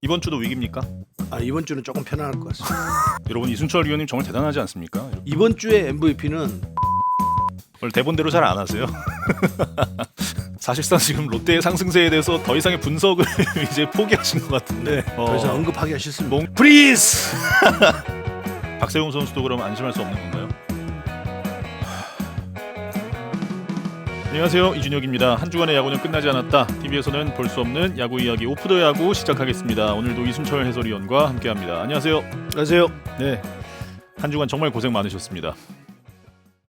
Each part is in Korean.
이번 주도 위기입니까? 이번 주는 조금 편안할 것 같습니다. 여러분 이순철 위원님 정말 대단하지 않습니까? 이번 주에 MVP는 원래 대본대로 잘 안 하세요. 사실상 지금 롯데의 상승세에 대해서 더 이상의 분석을 이제 포기하신 것 같은데. 그래서 언급하기가 싫습니다. 프리즈! 박세웅 선수도 그럼 안심할 수 없는 건가요? 안녕하세요, 이준혁입니다. 한 주간의 야구는 끝나지 않았다. TV에서는 볼 수 없는 야구 이야기 오프 더 야구 시작하겠습니다. 오늘도 이순철 해설위원과 함께합니다. 안녕하세요. 안녕하세요. 네, 한 주간 정말 고생 많으셨습니다.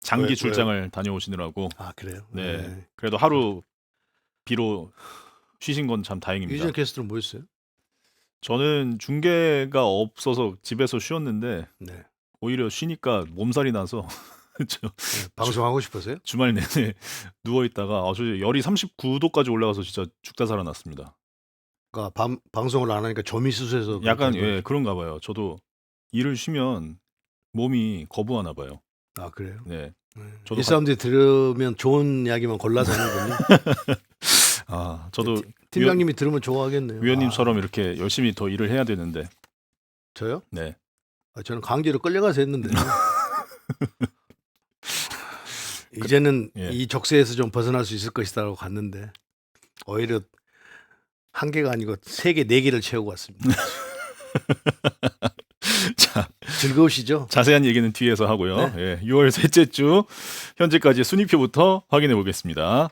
장기 왜요? 출장을 다녀오시느라고. 그래요? 네, 그래도 하루 비로 쉬신 건 참 다행입니다. 이준혁 캐스터는 뭐 했어요? 저는 중계가 없어서 집에서 쉬었는데 네. 오히려 쉬니까 몸살이 나서 방송하고 싶어서요? 주말 내내 누워 있다가 저 열이 39도까지 올라가서 진짜 죽다 살아났습니다. 그러니까 방송을 안 하니까 점이 수수해서 약간 그런가 봐요. 저도 일을 쉬면 몸이 거부하나 봐요. 그래요? 네. 이 사람들이 들으면 좋은 이야기만 골라서 하는군요. 저도 팀장님이 들으면 좋아하겠네요. 위원님처럼 이렇게 열심히 더 일을 해야 되는데. 저요? 네. 저는 강제로 끌려가서 했는데. 이제는 이 적세에서 좀 벗어날 수 있을 것이다라고 갔는데 오히려 한 개가 아니고 3개, 4개를 채우고 왔습니다. 자, 즐거우시죠? 자세한 얘기는 뒤에서 하고요. 네. 6월 셋째 주 현재까지 순위표부터 확인해 보겠습니다.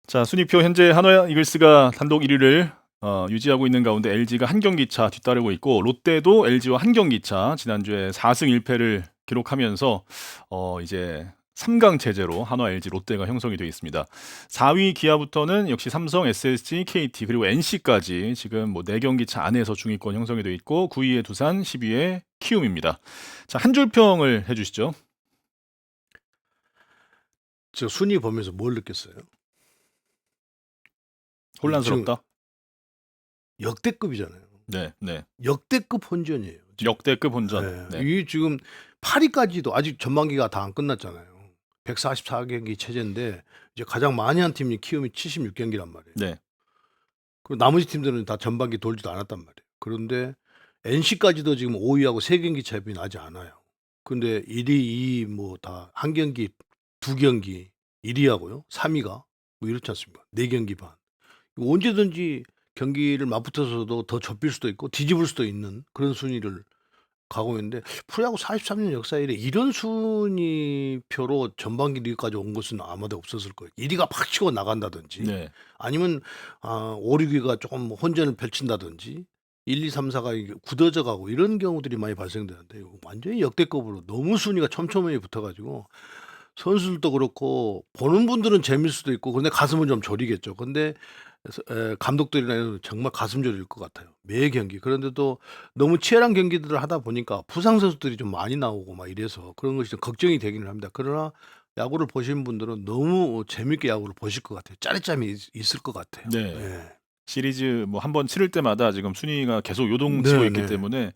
자, 순위표 현재 한화 이글스가 단독 1위를 유지하고 있는 가운데 LG가 한 경기 차 뒤따르고 있고 롯데도 LG와 한 경기 차 지난주에 4승 1패를 기록하면서 이제 3강 체제로 한화, LG, 롯데가 형성이 되어 있습니다. 4위 기아부터는 역시 삼성, SSG, KT 그리고 NC까지 지금 4경기 차 안에서 중위권 형성이 되어 있고 9위에 두산, 10위에 키움입니다. 자, 한 줄 평을 해주시죠. 저 순위 보면서 뭘 느꼈어요? 혼란스럽다. 역대급이잖아요. 네. 역대급 혼전이에요. 역대급 혼전. 네. 이 지금 8위까지도 아직 전반기가 다 안 끝났잖아요. 144경기 체제인데 이제 가장 많이 한 팀이 키움이 76경기란 말이에요. 네. 그리고 나머지 팀들은 다 전반기 돌지도 않았단 말이에요. 그런데 NC까지도 지금 5위하고 3경기 차이가 나지 않아요. 근데 1위, 2위 뭐 다 한 경기, 2경기 1위하고요. 3위가 뭐 이렇지 않습니까? 4경기 반. 언제든지 경기를 맞붙어서도 더 접힐 수도 있고 뒤집을 수도 있는 그런 순위를 가고 있는데 프로야구 43년 역사 이래 이런 순위표로 전반기 리그까지 온 것은 아마도 없었을 거예요. 1위가 팍 치고 나간다든지 아니면 5, 6위가 조금 혼전을 펼친다든지 1, 2, 3, 4가 굳어져 가고 이런 경우들이 많이 발생되는데 완전히 역대급으로 너무 순위가 촘촘하게 붙어가지고 선수들도 그렇고 보는 분들은 재밌을 수도 있고 근데 가슴은 좀 저리겠죠. 근데 감독들이나 정말 가슴 저릴 것 같아요. 매 경기. 그런데도 너무 치열한 경기들을 하다 보니까 부상 선수들이 좀 많이 나오고 막 이래서 그런 것이 좀 걱정이 되기는 합니다. 그러나 야구를 보신 분들은 너무 재밌게 야구를 보실 것 같아요. 짜릿함이 있을 것 같아요. 네. 시리즈 한 번 치를 때마다 지금 순위가 계속 요동치고 있기 때문에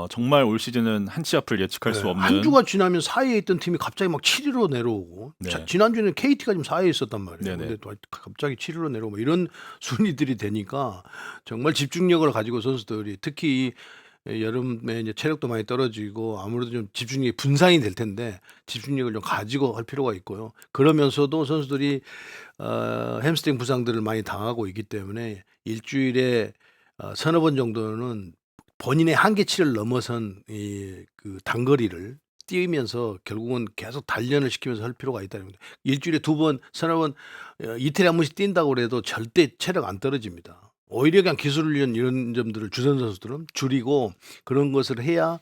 정말 올 시즌은 한치 앞을 예측할 수 없는. 한 주가 지나면 4위에 있던 팀이 갑자기 막 7위로 내려오고 지난주에는 KT가 지금 4위에 있었단 말이에요. 근데 또 갑자기 7위로 내려오고 이런 순위들이 되니까 정말 집중력을 가지고 선수들이 특히 여름에 이제 체력도 많이 떨어지고 아무래도 좀 집중력이 분산이 될 텐데 집중력을 좀 가지고 할 필요가 있고요. 그러면서도 선수들이 햄스트링 부상들을 많이 당하고 있기 때문에 일주일에 서너 번 정도는 본인의 한계치를 넘어선 그 단거리를 뛰면서 결국은 계속 단련을 시키면서 할 필요가 있다는 겁니다. 일주일에 2번, 서너 번, 이틀에 한 번씩 뛴다고 그래도 절대 체력 안 떨어집니다. 오히려 그냥 기술 훈련 이런 점들을 주전 선수들은 줄이고 그런 것을 해야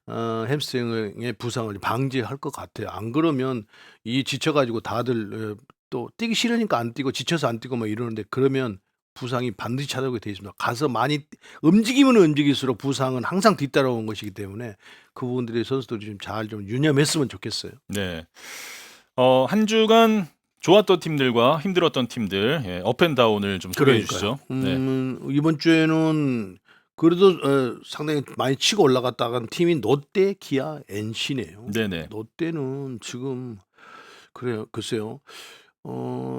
햄스트링의 부상을 방지할 것 같아요. 안 그러면 이 지쳐가지고 다들 또 뛰기 싫으니까 안 뛰고 지쳐서 안 뛰고 막 이러는데 그러면 부상이 반드시 찾아오게 되어 있습니다. 가서 많이 움직이면 움직일수록 부상은 항상 뒤따라오는 것이기 때문에 그 부분들이 선수들이 좀 잘 좀 유념했으면 좋겠어요. 네. 한 주간 좋았던 팀들과 힘들었던 팀들 업앤다운을 좀 소개해 주시죠. 이번 주에는 그래도 상당히 많이 치고 올라갔다간 팀이 롯데, 기아, NC네요. 네네. 롯데는 지금 글쎄요.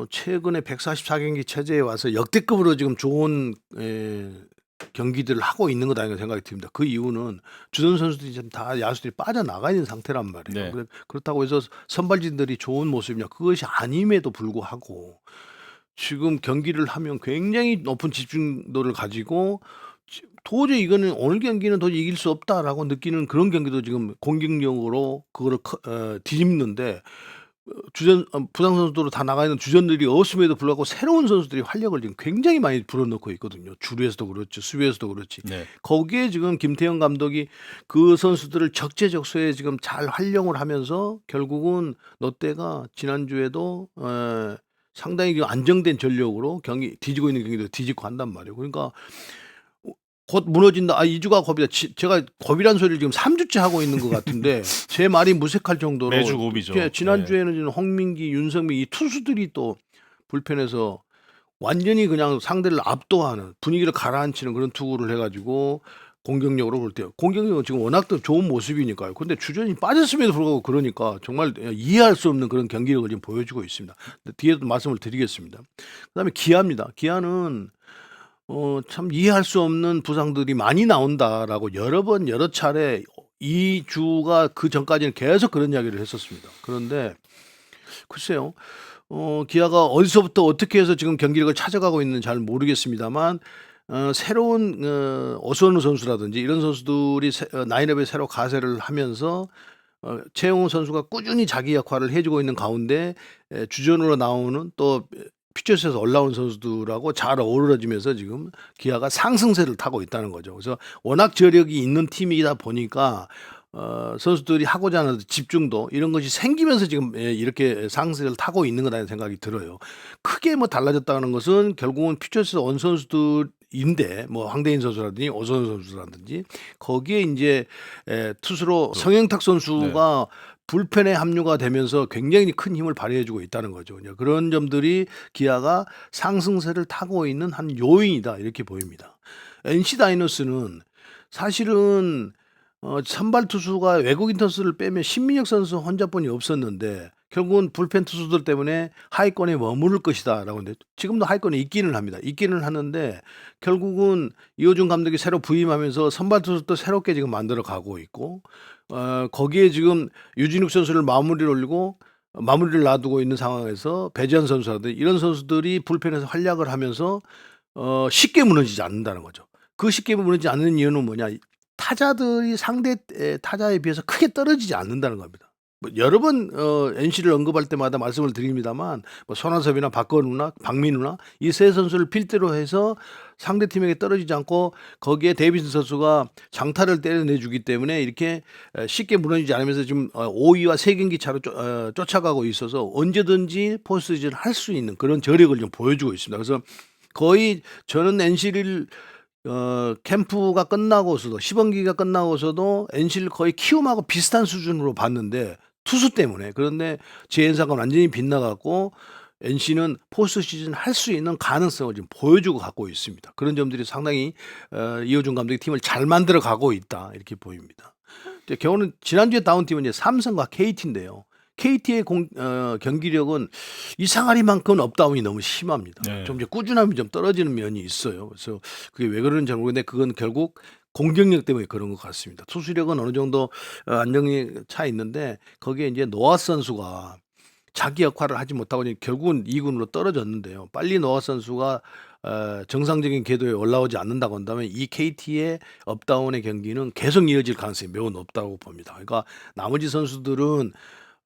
최근에 144경기 체제에 와서 역대급으로 지금 좋은 경기들을 하고 있는 거다 이런 생각이 듭니다. 그 이유는 주전 선수들이 지금 다 야수들이 빠져나가 있는 상태란 말이에요. 네. 그렇다고 해서 선발진들이 좋은 모습이냐 그것이 아님에도 불구하고 지금 경기를 하면 굉장히 높은 집중도를 가지고 도저히 이거는 오늘 경기는 도저히 이길 수 없다라고 느끼는 그런 경기도 지금 공격력으로 그거를 뒤집는데 부상 선수들로 다 나가 있는 주전들이 없음에도 불구하고 새로운 선수들이 활력을 지금 굉장히 많이 불어넣고 있거든요. 주루에서도 그렇죠. 수비에서도 그렇지. 네. 거기에 지금 김태형 감독이 그 선수들을 적재적소에 지금 잘 활용을 하면서 결국은 롯데가 지난주에도 상당히 안정된 전력으로 경기 뒤지고 있는 경기도 뒤집고 한단 말이에요. 그러니까 곧 무너진다. 2주가 겁이다. 제가 겁이란 소리를 지금 3주째 하고 있는 것 같은데 제 말이 무색할 정도로 매주 고비죠. 지난주에는 지금 홍민기, 윤성민 이 투수들이 또 불펜에서 완전히 그냥 상대를 압도하는 분위기를 가라앉히는 그런 투구를 해가지고 공격력으로 볼 때 공격력은 지금 워낙 또 좋은 모습이니까요. 근데 주전이 빠졌음에도 불구하고 그러니까 정말 이해할 수 없는 그런 경기력을 지금 보여주고 있습니다. 뒤에도 말씀을 드리겠습니다. 그다음에 기아입니다. 기아는 참 이해할 수 없는 부상들이 많이 나온다라고 여러 번 여러 차례 2주가 그 전까지는 계속 그런 이야기를 했었습니다. 그런데 글쎄요. 기아가 어디서부터 어떻게 해서 지금 경기력을 찾아가고 있는지 잘 모르겠습니다만 새로운 오선우 선수라든지 이런 선수들이 라인업에 새로 가세를 하면서 최영호 선수가 꾸준히 자기 역할을 해주고 있는 가운데 주전으로 나오는 또 퓨처스에서 올라온 선수들하고 잘 어우러지면서 지금 기아가 상승세를 타고 있다는 거죠. 그래서 워낙 저력이 있는 팀이다 보니까 선수들이 하고자 하는 집중도 이런 것이 생기면서 지금 이렇게 상승세를 타고 있는 거라는 생각이 들어요. 크게 뭐 달라졌다는 것은 결국은 퓨처스에서 온 선수들인데 뭐 황대인 선수라든지 오선우 선수라든지 거기에 이제 투수로 성영탁 선수가 불펜에 합류가 되면서 굉장히 큰 힘을 발휘해주고 있다는 거죠. 그런 점들이 기아가 상승세를 타고 있는 한 요인이다 이렇게 보입니다. NC 다이노스는 사실은 선발 투수가 외국인 투수를 빼면 신민혁 선수 혼자뿐이 없었는데 결국은 불펜 투수들 때문에 하위권에 머무를 것이다라고 하는데 지금도 하위권에 있기는 합니다. 있기는 하는데 결국은 이호준 감독이 새로 부임하면서 선발 투수도 새롭게 지금 만들어 가고 있고 거기에 지금 유진욱 선수를 마무리를 올리고 마무리를 놔두고 있는 상황에서 배재현 선수라든지 이런 선수들이 불펜에서 활약을 하면서 쉽게 무너지지 않는다는 거죠. 그 쉽게 무너지지 않는 이유는 뭐냐? 타자들이 상대 타자에 비해서 크게 떨어지지 않는다는 겁니다. 뭐 여러 번 NC를 언급할 때마다 말씀을 드립니다만 뭐 손아섭이나 박건우나 박민우나 이 세 선수를 필두로 해서 상대 팀에게 떨어지지 않고 거기에 데이비슨 선수가 장타를 때려내주기 때문에 이렇게 쉽게 무너지지 않으면서 지금 5위와 3경기 차로 쫓아가고 있어서 언제든지 포스트시즌을 할 수 있는 그런 저력을 좀 보여주고 있습니다. 그래서 거의 저는 NC를 캠프가 끝나고서도 시범기가 끝나고서도 NC를 거의 키움하고 비슷한 수준으로 봤는데 투수 때문에 그런데 제엔사가 완전히 빗나갔고 NC는 포스트 시즌 할 수 있는 가능성을 지금 보여주고 갖고 있습니다. 그런 점들이 상당히 이호준 감독이 팀을 잘 만들어 가고 있다 이렇게 보입니다. 이제 겨우는 지난주에 나온 팀은 이제 삼성과 KT인데요. KT의 경기력은 이상하리만큼 업다운이 너무 심합니다. 네. 좀 이제 꾸준함이 좀 떨어지는 면이 있어요. 그래서 그게 왜 그런지 잘 모르겠는데 그건 결국 공격력 때문에 그런 것 같습니다. 투수력은 어느 정도 안정이 차 있는데 거기에 이제 노아 선수가 자기 역할을 하지 못하고 결국은 2군으로 떨어졌는데요. 빨리 노아 선수가 정상적인 궤도에 올라오지 않는다고 한다면 이 KT의 업다운의 경기는 계속 이어질 가능성이 매우 높다고 봅니다. 그러니까 나머지 선수들은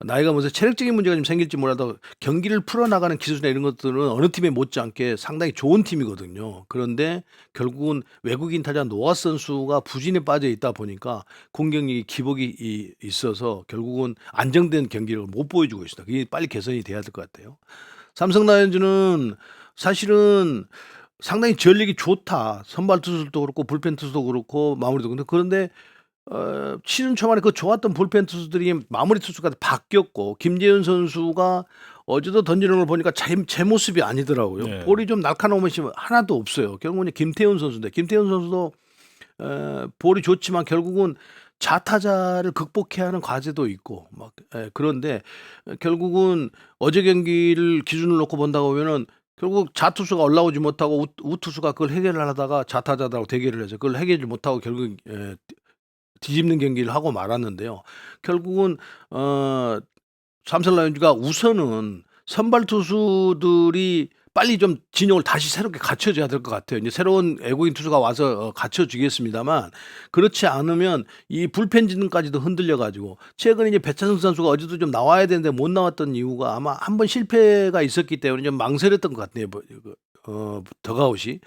나이가 무슨 체력적인 문제가 좀 생길지 몰라도 경기를 풀어나가는 기술이나 이런 것들은 어느 팀에 못지않게 상당히 좋은 팀이거든요. 그런데 결국은 외국인 타자 노아 선수가 부진에 빠져 있다 보니까 공격력이 기복이 있어서 결국은 안정된 경기력을 못 보여주고 있습니다. 그게 빨리 개선이 돼야 될 것 같아요. 삼성 라이온즈는 사실은 상당히 전력이 좋다. 선발 투수도 그렇고 불펜 투수도 그렇고 마무리도 그런데 시즌 초반에 그 좋았던 불펜 투수들이 마무리 투수가 바뀌었고 김재현 선수가 어제도 던지는 걸 보니까 제 모습이 아니더라고요. 네. 볼이 좀 날카로운 것이 하나도 없어요. 결국은 김태훈 선수인데 김태훈 선수도 볼이 좋지만 결국은 좌타자를 극복해야 하는 과제도 있고 그런데 결국은 어제 경기를 기준으로 놓고 본다고 하면은 결국 좌투수가 올라오지 못하고 우투수가 그걸 해결을 하다가 좌타자들하고 대결을 해서 그걸 해결을 못하고 결국 뒤집는 경기를 하고 말았는데요. 결국은 삼성 라이온즈가 우선은 선발 투수들이 빨리 좀 진영을 다시 새롭게 갖춰줘야 될 것 같아요. 이제 새로운 외국인 투수가 와서 갖춰주겠습니다만 그렇지 않으면 이 불펜 진영까지도 흔들려가지고 최근에 이제 배창석 선수가 어제도 좀 나와야 되는데 못 나왔던 이유가 아마 한 번 실패가 있었기 때문에 좀 망설였던 것 같네요. 더가웃이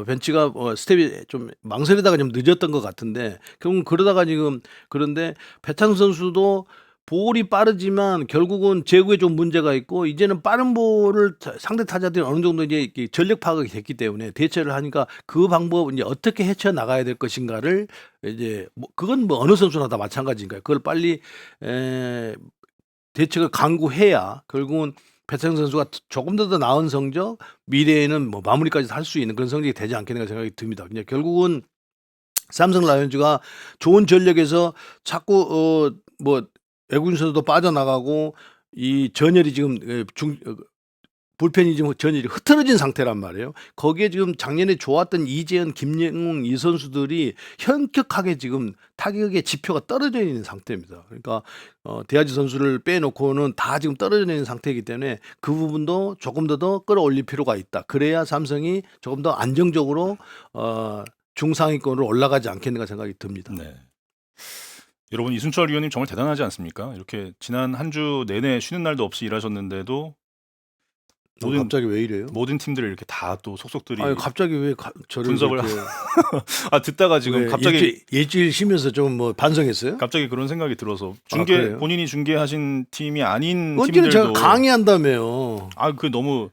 벤치가 스텝이 좀 망설이다가 좀 늦었던 것 같은데 결국 그러다가 지금 그런데 배창석 선수도 볼이 빠르지만 결국은 제구에 좀 문제가 있고 이제는 빠른 볼을 상대 타자들이 어느 정도 이제 전력 파악이 됐기 때문에 대처를 하니까 그 방법 이제 어떻게 헤쳐 나가야 될 것인가를 이제 그건 뭐 어느 선수나 다 마찬가지니까요. 그걸 빨리 대책을 강구해야 결국은 배창 선수가 조금 더 나은 성적 미래에는 뭐 마무리까지 할 수 있는 그런 성적이 되지 않겠는가 생각이 듭니다. 그냥 결국은 삼성 라이온즈가 좋은 전력에서 자꾸 뭐 외국인 선수도 빠져나가고 이 전열이 지금 불펜이 지금 전열이 흐트러진 상태란 말이에요. 거기에 지금 작년에 좋았던 이재현, 김영웅 이 선수들이 현격하게 지금 타격의 지표가 떨어져 있는 상태입니다. 그러니까 대하지 선수를 빼놓고는 다 지금 떨어져 있는 상태이기 때문에 그 부분도 조금 더 끌어올릴 필요가 있다. 그래야 삼성이 조금 더 안정적으로 중상위권으로 올라가지 않겠는가 생각이 듭니다. 네. 여러분 이순철 위원님 정말 대단하지 않습니까? 이렇게 지난 한 주 내내 쉬는 날도 없이 일하셨는데도 갑자기 왜 이래요? 모든 팀들을 이렇게 다 또 속속들이 아니 갑자기 왜 저를 분석을 듣다가 지금 갑자기 일주일 쉬면서 좀 뭐 반성했어요? 갑자기 그런 생각이 들어서 그래요? 본인이 중계하신 팀이 아닌 언제는 제가 팀들도 강의한다며요. 그 너무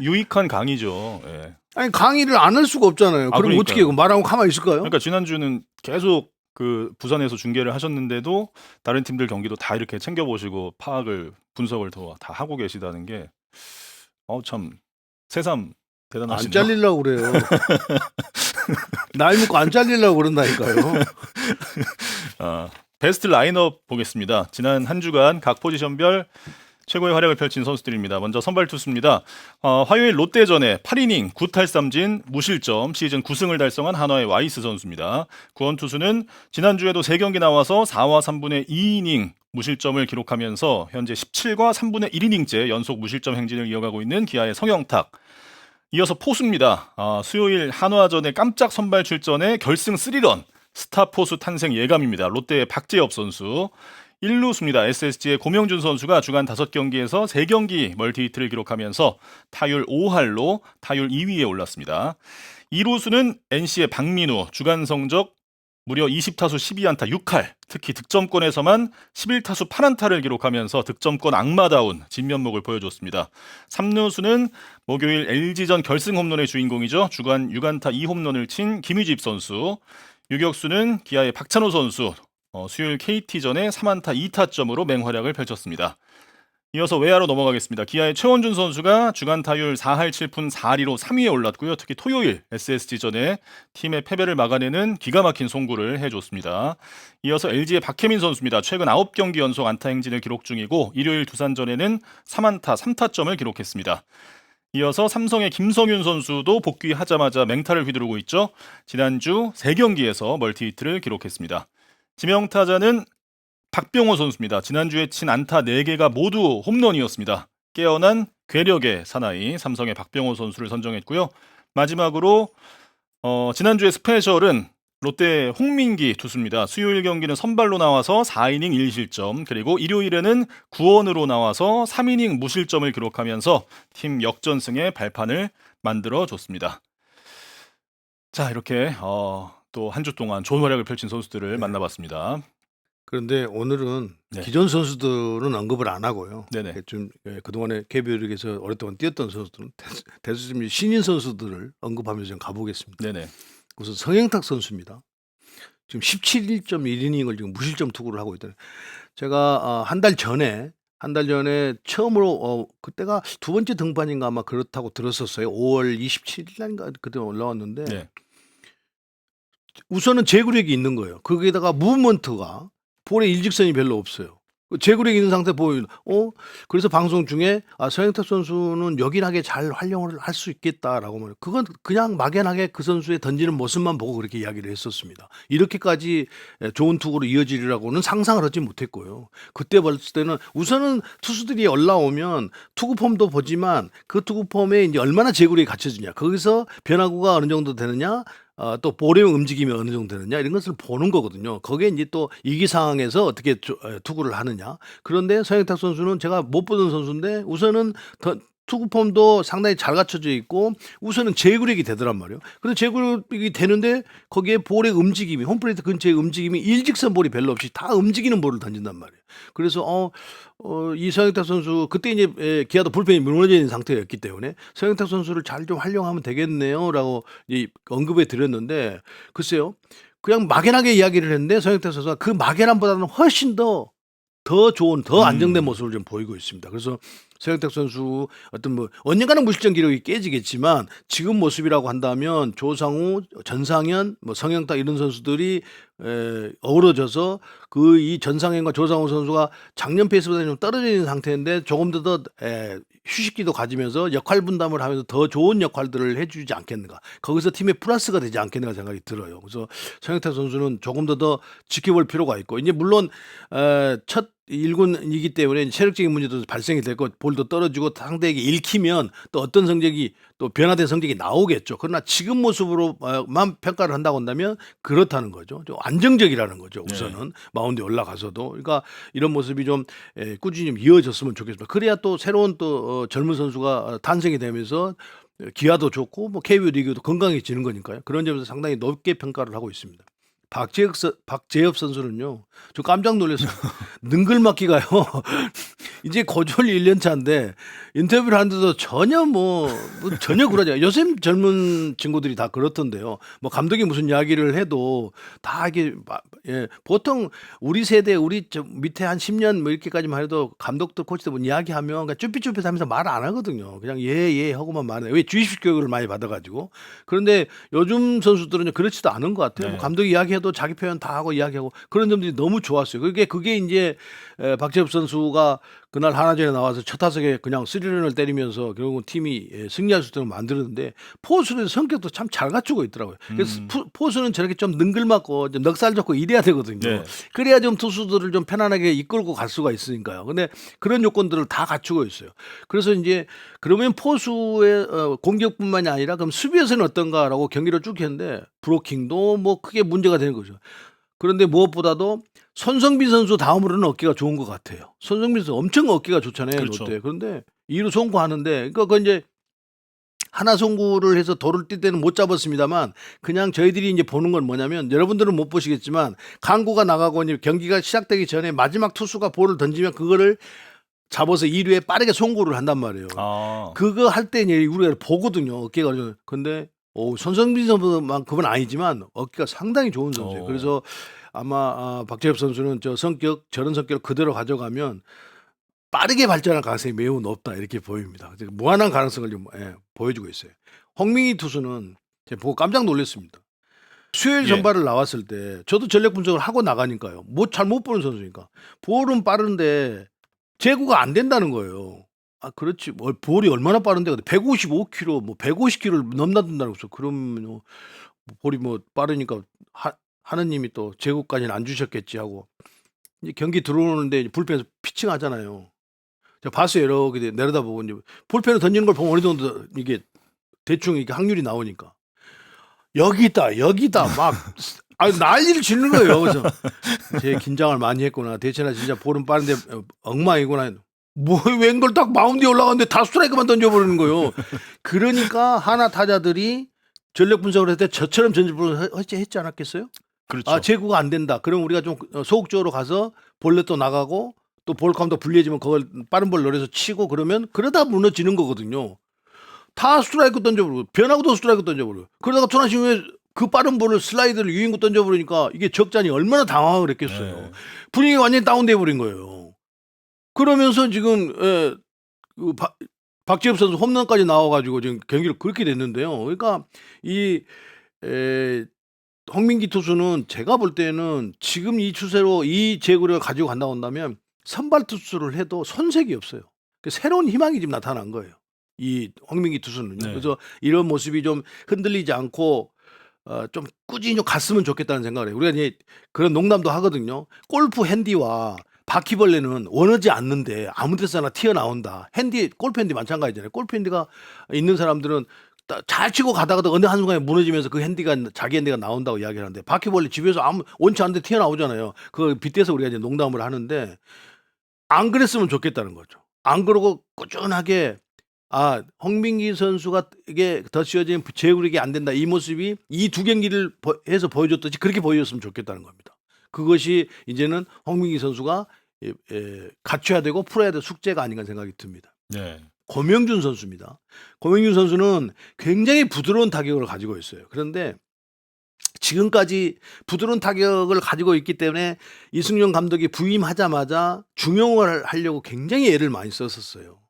유익한 강의죠. 예. 아니 강의를 안 할 수가 없잖아요. 그럼 그러니까요. 어떻게 해요? 말하고 가만히 있을까요? 그러니까 지난주는 계속 그 부산에서 중계를 하셨는데도 다른 팀들 경기도 다 이렇게 챙겨보시고 파악을 분석을 다 하고 계시다는 게 참 새삼 대단하시네요. 안 잘리려고 그래요. 날 먹고 안 잘리려고 그런다니까요. 베스트 라인업 보겠습니다. 지난 한 주간 각 포지션별 최고의 활약을 펼친 선수들입니다. 먼저 선발 투수입니다. 화요일 롯데전에 8이닝 9탈삼진 무실점 시즌 9승을 달성한 한화의 와이스 선수입니다. 구원 투수는 지난주에도 3경기 나와서 4와 3분의 2이닝 무실점을 기록하면서 현재 17과 3분의 1이닝째 연속 무실점 행진을 이어가고 있는 기아의 성영탁. 이어서 포수입니다. 수요일 한화전에 깜짝 선발 출전에 결승 3런 스타 포수 탄생 예감입니다. 롯데의 박재엽 선수. 1루수입니다. SSG의 고명준 선수가 주간 5경기에서 3경기 멀티히트를 기록하면서 타율 5할로 타율 2위에 올랐습니다. 2루수는 NC의 박민우, 주간 성적 무려 20타수 12안타 6할, 특히 득점권에서만 11타수 8안타를 기록하면서 득점권 악마다운 진면목을 보여줬습니다. 3루수는 목요일 LG전 결승 홈런의 주인공이죠. 주간 6안타 2홈런을 친 김유집 선수. 유격수는 기아의 박찬호 선수. 수요일 KT전에 3안타 2타점으로 맹활약을 펼쳤습니다. 이어서 외야로 넘어가겠습니다. 기아의 최원준 선수가 주간 타율 4할 7푼 4리로 3위에 올랐고요. 특히 토요일 SSG전에 팀의 패배를 막아내는 기가 막힌 송구를 해줬습니다. 이어서 LG의 박혜민 선수입니다. 최근 9경기 연속 안타 행진을 기록 중이고 일요일 두산전에는 3안타 3타점을 기록했습니다. 이어서 삼성의 김성윤 선수도 복귀하자마자 맹타를 휘두르고 있죠. 지난주 3경기에서 멀티히트를 기록했습니다. 지명타자는 박병호 선수입니다. 지난주에 친 안타 4개가 모두 홈런이었습니다. 깨어난 괴력의 사나이 삼성의 박병호 선수를 선정했고요. 마지막으로 지난주의 스페셜은 롯데 홍민기 투수입니다. 수요일 경기는 선발로 나와서 4이닝 1실점, 그리고 일요일에는 구원으로 나와서 3이닝 무실점을 기록하면서 팀 역전승의 발판을 만들어줬습니다. 자, 이렇게 또 한 주 동안 좋은 활약을 펼친 선수들을 만나봤습니다. 그런데 오늘은 기존 선수들은 언급을 안 하고요. 네네. 좀 그동안에 KBO 리그에서 오랫동안 뛰었던 선수들은 대수님 신인 선수들을 언급하면서 좀 가보겠습니다. 네네. 우선 성영탁 선수입니다. 지금 17.1이닝을 지금 무실점 투구를 하고 있다는. 제가 한 달 전에 처음으로 그때가 두 번째 등판인가 아마 그렇다고 들었었어요. 5월 27일인가 그때 올라왔는데 네. 우선은 제구력이 있는 거예요. 거기에다가 무브먼트가 볼의 일직선이 별로 없어요. 제구력 있는 상태 보이는. 그래서 방송 중에 서영탁 선수는 요긴하게 잘 활용을 할 수 있겠다라고 말. 그건 그냥 막연하게 그 선수의 던지는 모습만 보고 그렇게 이야기를 했었습니다. 이렇게까지 좋은 투구로 이어지리라고는 상상을 하지 못했고요. 그때 봤을 때는 우선은 투수들이 올라오면 투구 폼도 보지만 그 투구 폼에 이제 얼마나 제구력이 갖춰지냐. 거기서 변화구가 어느 정도 되느냐. 또 볼의 움직임이 어느 정도 되느냐 이런 것을 보는 거거든요. 거기에 이제 또 위기 상황에서 어떻게 투구를 하느냐. 그런데 서영탁 선수는 제가 못 보던 선수인데 우선은 투구 폼도 상당히 잘 갖춰져 있고 우선은 제구력이 되더란 말이에요. 그런데 제구력이 되는데 거기에 볼의 움직임이 홈플레이트 근처의 움직임이 일직선 볼이 별로 없이 다 움직이는 볼을 던진단 말이에요. 그래서 이 서영탁 선수 그때 이제 기아도 불펜이 무너져 있는 상태였기 때문에 서영탁 선수를 잘 좀 활용하면 되겠네요라고 언급해 드렸는데 글쎄요. 그냥 막연하게 이야기를 했는데 서영탁 선수가 그 막연함보다는 훨씬 더 좋은 더 안정된 모습을 좀 보이고 있습니다. 그래서 서영탁 선수 어떤 뭐 언젠가는 무실점 기록이 깨지겠지만 지금 모습이라고 한다면 조상우, 전상현, 뭐 성영탁 이런 선수들이 어우러져서 그 이 전상현과 조상우 선수가 작년 페이스보다 좀 떨어져 있는 상태인데 조금 더 휴식기도 가지면서 역할 분담을 하면서 더 좋은 역할들을 해주지 않겠는가. 거기서 팀의 플러스가 되지 않겠는가 생각이 들어요. 그래서 서영탁 선수는 조금 더 지켜볼 필요가 있고 이제 물론 첫 1군이기 때문에 체력적인 문제도 발생이 되고 볼도 떨어지고 상대에게 읽히면 또 어떤 성적이 또 변화된 성적이 나오겠죠. 그러나 지금 모습으로만 평가를 한다고 한다면 그렇다는 거죠. 좀 안정적이라는 거죠. 우선은 마운드에 올라가서도. 그러니까 이런 모습이 좀 꾸준히 좀 이어졌으면 좋겠습니다. 그래야 또 새로운 또 젊은 선수가 탄생이 되면서 기아도 좋고 뭐 KBO 리그도 건강해지는 거니까요. 그런 점에서 상당히 높게 평가를 하고 있습니다. 박재엽 선수는요. 저 깜짝 놀랐어요. 능글맞기가요. 이제 고졸 1년 차인데 인터뷰를 하는데도 전혀 전혀 그러지 않아요. 요새 젊은 친구들이 다 그렇던데요. 뭐 감독이 무슨 이야기를 해도 다 이게 보통 우리 세대 우리 저 밑에 한 10년 뭐 이렇게까지만 해도 감독들 코치들 뭐 이야기하면 그냥 쭈삣쭈삣 하면서 말 안 하거든요. 그냥 예 하고만 말해요. 왜 주입식 교육을 많이 받아가지고. 그런데 요즘 선수들은 그렇지도 않은 것 같아요. 뭐 감독이 이야기해도 자기 표현 다 하고 이야기하고 그런 점들이 너무 좋았어요. 그게 이제 박재엽 선수가 그날 하나전에 나와서 첫 타석에 그냥 3런을 때리면서 결국은 팀이 승리할 수 있도록 만들었는데 포수는 성격도 참 잘 갖추고 있더라고요. 그래서 포수는 저렇게 좀 능글맞고 좀 넉살 좋고 이래야 되거든요. 그래야 좀 투수들을 좀 편안하게 이끌고 갈 수가 있으니까요. 근데 그런 요건들을 다 갖추고 있어요. 그래서 이제 그러면 포수의 공격뿐만이 아니라 그럼 수비에서는 어떤가라고 경기를 쭉 했는데 브로킹도 뭐 크게 문제가 되는 거죠. 그런데 무엇보다도 손성빈 선수 다음으로는 어깨가 좋은 것 같아요. 손성빈 선수 엄청 어깨가 좋잖아요. 그렇죠. 롯데. 그런데 2루 송구하는데 그러니까 그 이제 하나 송구를 해서 도를 뛸 때는 못 잡았습니다만 그냥 저희들이 이제 보는 건 뭐냐면 여러분들은 못 보시겠지만 강구가 나가고 이제 경기가 시작되기 전에 마지막 투수가 볼을 던지면 그거를 잡아서 2루에 빠르게 송구를 한단 말이에요. 그거 할 때 우리가 보거든요. 어깨가. 근데 손성빈 선수만큼은 아니지만 어깨가 상당히 좋은 선수예요. 그래서 아마 박재엽 선수는 저런 성격을 그대로 가져가면 빠르게 발전할 가능성이 매우 높다 이렇게 보입니다. 무한한 가능성을 좀 보여주고 있어요. 홍민기 투수는 제가 보고 깜짝 놀랐습니다. 수요일 선발을 나왔을 때 저도 전력 분석을 하고 나가니까요. 잘 못 보는 선수니까 볼은 빠른데 제구가 안 된다는 거예요. 그렇지. 볼이 얼마나 빠른데 155km, 뭐 150km를 넘나든다는 거죠. 그러면 볼이 빠르니까 하느님이 또 제구까지는 안 주셨겠지 하고 이제 경기 들어오는데 불펜에서 피칭하잖아요. 제가 봤어요. 이렇게 내려다보고 이제 볼펜을 던지는 걸 보면 어느 정도 이게 대충 이게 확률이 나오니까 여기다 막 난리를 치는 거예요. 그래서 제 긴장을 많이 했구나. 대체나 진짜 볼은 빠른데 엉망이구나. 웬걸 딱 마운드에 올라갔는데 다 스트라이크만 던져버리는 거예요. 그러니까 하나 타자들이 전력 분석을 했을 때 저처럼 전진을 했지 않았겠어요? 그렇죠. 제구가 안 된다. 그럼 우리가 좀 소극적으로 가서 볼넷도 나가고 또 볼 카운트 불리해지면 그걸 빠른 볼 노려서 치고 그러다 무너지는 거거든요. 다 스트라이크 던져버리고 변화구도 스트라이크 던져버리고 그러다가 투나시 후에 그 빠른 볼을 슬라이드를 유인구 던져버리니까 이게 적잖이 얼마나 당황을 했겠어요. 분위기가 완전히 다운돼 버린 거예요. 그러면서 지금 박재엽 선수 홈런까지 나와가지고 지금 경기를 그렇게 됐는데요. 그러니까 홍민기 투수는 제가 볼 때는 지금 이 추세로 이 제구력을 가지고 간다고 한다면 선발 투수를 해도 손색이 없어요. 새로운 희망이 지금 나타난 거예요. 이 황민기 투수는요. 네. 그래서 이런 모습이 좀 흔들리지 않고 좀 꾸준히 좀 갔으면 좋겠다는 생각을 해요. 우리가 이제 그런 농담도 하거든요. 골프 핸디와 바퀴벌레는 원하지 않는데 아무 데서나 튀어나온다. 골프 핸디 마찬가지잖아요. 골프 핸디가 있는 사람들은 잘 치고 가다가도 어느 한순간에 무너지면서 그 핸디가 자기 핸디가 나온다고 이야기하는데 바퀴벌레 집에서 아무 원치 않는데 튀어나오잖아요. 그걸 빗대서 우리가 이제 농담을 하는데 안 그랬으면 좋겠다는 거죠. 안 그러고 꾸준하게 홍민기 선수가 이게 더 씌워진 제구력이 안 된다. 이 모습이 이 두 경기를 해서 보여줬듯이 그렇게 보여줬으면 좋겠다는 겁니다. 그것이 이제는 홍민기 선수가 갖춰야 되고 풀어야 될 숙제가 아닌가 생각이 듭니다. 네. 고명준 선수입니다. 고명준 선수는 굉장히 부드러운 타격을 가지고 있어요. 그런데 지금까지 부드러운 타격을 가지고 있기 때문에 이승용 감독이 부임하자마자 중용을 하려고 굉장히 애를 많이 썼었어요.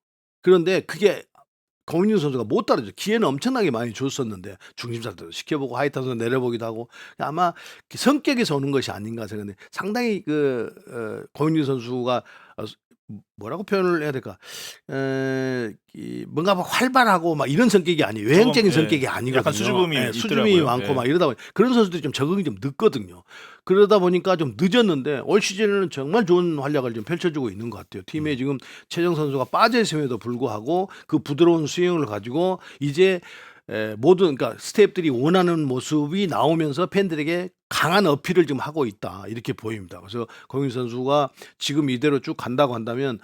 그런데 그게 고민준 선수가 못 따라줘. 기회는 엄청나게 많이 줬었는데 중심타도 시켜보고 하이타도 내려보기도 하고 아마 성격에서 오는 것이 아닌가 생각하는데 상당히 고민준 선수가 뭐라고 표현을 해야 될까? 뭔가 막 활발하고 막 이런 성격이 아니에요. 외향적인 성격이 아니거든요. 약간 수줍음이 수줍음이 많고 막 이러다 보니 그런 선수들이 좀 적응이 좀 늦거든요. 그러다 보니까 좀 늦었는데 올 시즌에는 정말 좋은 활약을 좀 펼쳐주고 있는 것 같아요. 팀에 지금 최정 선수가 빠져 있음에도 불구하고 그 부드러운 스윙을 가지고 이제 모든 그러니까 스태프들이 원하는 모습이 나오면서 팬들에게 강한 어필을 좀 하고 있다 이렇게 보입니다. 그래서 고민준 선수가 지금 이대로 쭉 간다고 한다면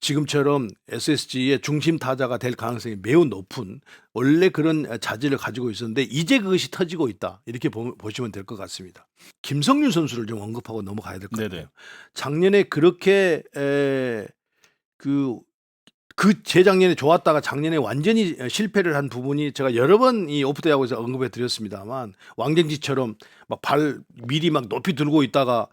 지금처럼 SSG의 중심 타자가 될 가능성이 매우 높은 원래 그런 자질을 가지고 있었는데 이제 그것이 터지고 있다 이렇게 보시면 될 것 같습니다. 김성윤 선수를 좀 언급하고 넘어가야 될 것 같아요. 작년에 그렇게 재작년에 좋았다가 작년에 완전히 실패를 한 부분이 제가 여러 번 이 오프대 야구에서 언급해 드렸습니다만 왕쟁지처럼 막 발 미리 막 높이 들고 있다가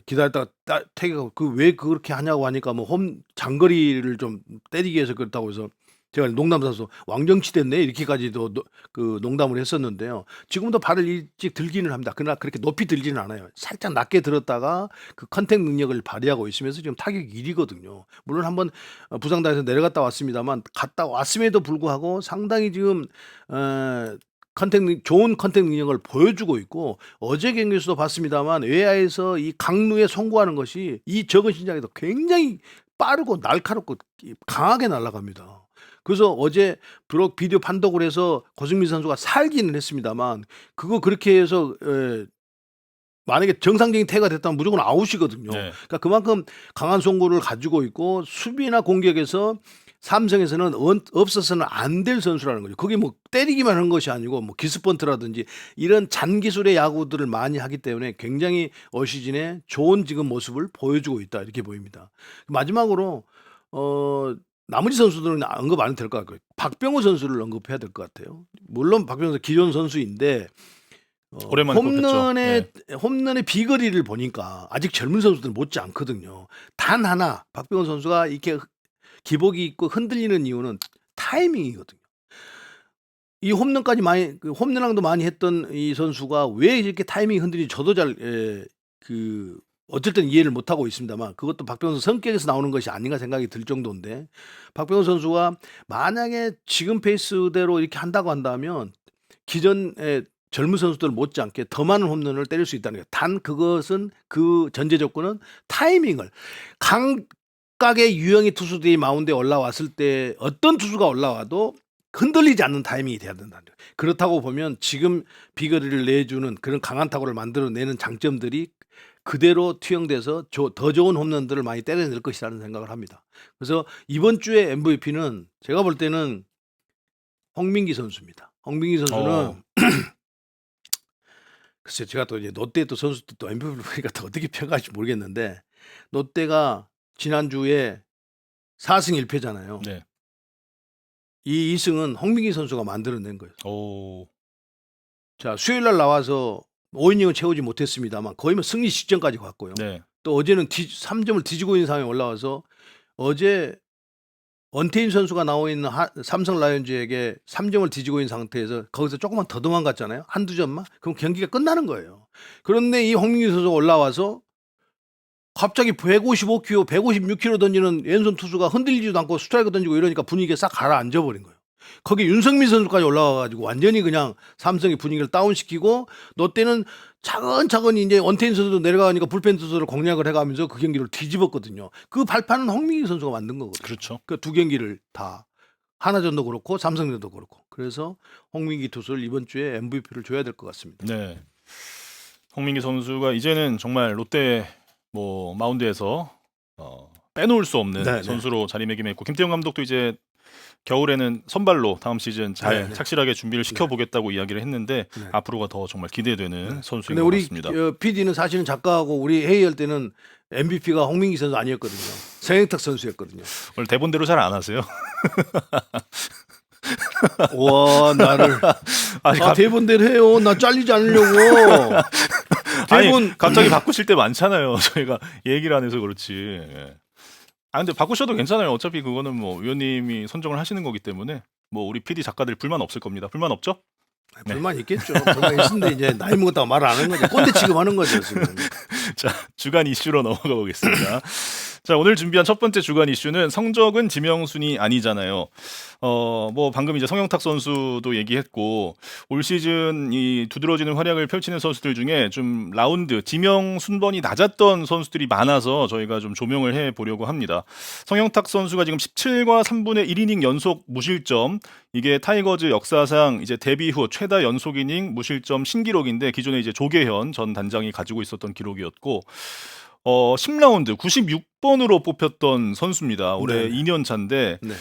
기다렸다가 태그하고 왜 그렇게 하냐고 하니까 뭐 장거리를 좀 때리기 위해서 그렇다고 해서 제가 농담삼아서 왕정치 됐네 이렇게까지도 그 농담을 했었는데요. 지금도 발을 일찍 들기는 합니다. 그러나 그렇게 높이 들지는 않아요. 살짝 낮게 들었다가 그 컨택 능력을 발휘하고 있으면서 지금 타격 1위거든요. 물론 한번 부상당해서 내려갔다 왔습니다만 갔다 왔음에도 불구하고 상당히 지금 좋은 컨택 능력을 보여주고 있고 어제 경기에서도 봤습니다만 외야에서 이 강루에 송구하는 것이 이 적은 신장에도 굉장히 빠르고 날카롭고 강하게 날아갑니다. 그래서 어제 비록 비디오 판독을 해서 고승민 선수가 살기는 했습니다만 그거 그렇게 해서 만약에 정상적인 태가 됐다면 무조건 아웃이거든요. 네. 그러니까 그만큼 강한 송구를 가지고 있고 수비나 공격에서 삼성에서는 없어서는 안 될 선수라는 거죠. 그게 뭐 때리기만 하는 것이 아니고 뭐 기습번트라든지 이런 잔기술의 야구들을 많이 하기 때문에 굉장히 올 시즌에 좋은 지금 모습을 보여주고 있다 이렇게 보입니다. 마지막으로 나머지 선수들은 언급 안 해도 될 것 같고요. 박병호 선수를 언급해야 될 것 같아요. 물론 박병호 선수 기존 선수인데 오랜만에 홈런의 비거리를 보니까 아직 젊은 선수들 못지 않거든요. 단 하나 박병호 선수가 이렇게 기복이 있고 흔들리는 이유는 타이밍이거든요. 이 홈런까지 홈런왕도 많이 했던 이 선수가 왜 이렇게 타이밍이 흔들리지 저도 어쩔 땐 이해를 못하고 있습니다만 그것도 박병호 선수 성격에서 나오는 것이 아닌가 생각이 들 정도인데 박병호 선수가 만약에 지금 페이스대로 이렇게 한다고 한다면 기존의 젊은 선수들 못지않게 더 많은 홈런을 때릴 수 있다는 거예요. 단 그것은 그 전제 조건은 타이밍을 각각의 유형의 투수들이 마운드에 올라왔을 때 어떤 투수가 올라와도 흔들리지 않는 타이밍이 돼야 된다는 거예요. 그렇다고 보면 지금 비거리를 내주는 그런 강한 타구를 만들어내는 장점들이 그대로 투영돼서 더 좋은 홈런들을 많이 때려낼 것이라는 생각을 합니다. 그래서 이번 주에 MVP는 제가 볼 때는 홍민기 선수입니다. 홍민기 선수는 글쎄 제가 또 이제 롯데 또 선수들 또 MVP를 보니까 또 어떻게 평가할지 모르겠는데 롯데가 지난주에 4승 1패잖아요. 네. 이 2승은 홍민기 선수가 만들어낸 거예요. 오. 자, 수요일 날 나와서 5이닝은 채우지 못했습니다만 거의 뭐 승리 직전까지 갔고요. 네. 또 어제는 3점을 뒤지고 있는 상황에 올라와서 어제 원태인 선수가 나와 있는 삼성 라이온즈에게 3점을 뒤지고 있는 상태에서 거기서 조금만 더 도망갔잖아요. 한두 점만. 그럼 경기가 끝나는 거예요. 그런데 이 홍민기 선수가 올라와서 갑자기 155km, 156km 던지는 왼손 투수가 흔들리지도 않고 스트라이크 던지고 이러니까 분위기가 싹 가라앉아 버린 거예요. 거기 윤석민 선수까지 올라와가지고 완전히 그냥 삼성의 분위기를 다운시키고 롯데는 차근차근히 이제 원태인 선수도 내려가니까 불펜 투수를 공략을 해가면서 그 경기를 뒤집었거든요. 그 발판은 홍민기 선수가 만든 거거든요. 그렇죠. 그 두 경기를 다 하나전도 그렇고 삼성전도 그렇고 그래서 홍민기 투수를 이번 주에 MVP를 줘야 될 것 같습니다. 네. 홍민기 선수가 이제는 정말 롯데 뭐 마운드에서 빼놓을 수 없는 네, 네. 선수로 자리매김했고 김태형 감독도 이제 겨울에는 선발로 다음 시즌 잘 네, 네. 착실하게 준비를 시켜보겠다고 이야기를 했는데 네. 앞으로가 더 정말 기대되는 선수인 근데 것 우리 같습니다. PD는 사실은 작가하고 우리 회의할 때는 MVP가 홍민기 선수 아니었거든요. 성영탁 선수였거든요. 원래 대본대로 잘 안 하세요? 와 나를 아니, 대본대로 해요. 나 잘리지 않으려고. 대본 아니, 갑자기 바꾸실 때 많잖아요. 저희가 얘기를 안 해서 그렇지. 예. 아 근데 바꾸셔도 괜찮아요. 어차피 그거는 뭐 위원님이 선정을 하시는 거기 때문에 뭐 우리 PD 작가들 불만 없을 겁니다. 불만 없죠? 불만 있겠죠. 불만 있는데 이제 나이 먹었다고 말 안 하는 거죠. 꼰대 취급하는 거죠 지금. 자, 주간 이슈로 넘어가 보겠습니다. 자, 오늘 준비한 첫 번째 주간 이슈는 성적은 지명순위 아니잖아요. 뭐 방금 이제 성영탁 선수도 얘기했고 올 시즌 이 두드러지는 활약을 펼치는 선수들 중에 좀 라운드 지명 순번이 낮았던 선수들이 많아서 저희가 좀 조명을 해 보려고 합니다. 성영탁 선수가 지금 17과 3분의 1이닝 연속 무실점, 이게 타이거즈 역사상 이제 데뷔 후 최다 연속 이닝 무실점 신기록인데 기존에 이제 조계현 전 단장이 가지고 있었던 기록이었고 10라운드 96번으로 뽑혔던 선수입니다. 올해 네. 2년 차인데 네.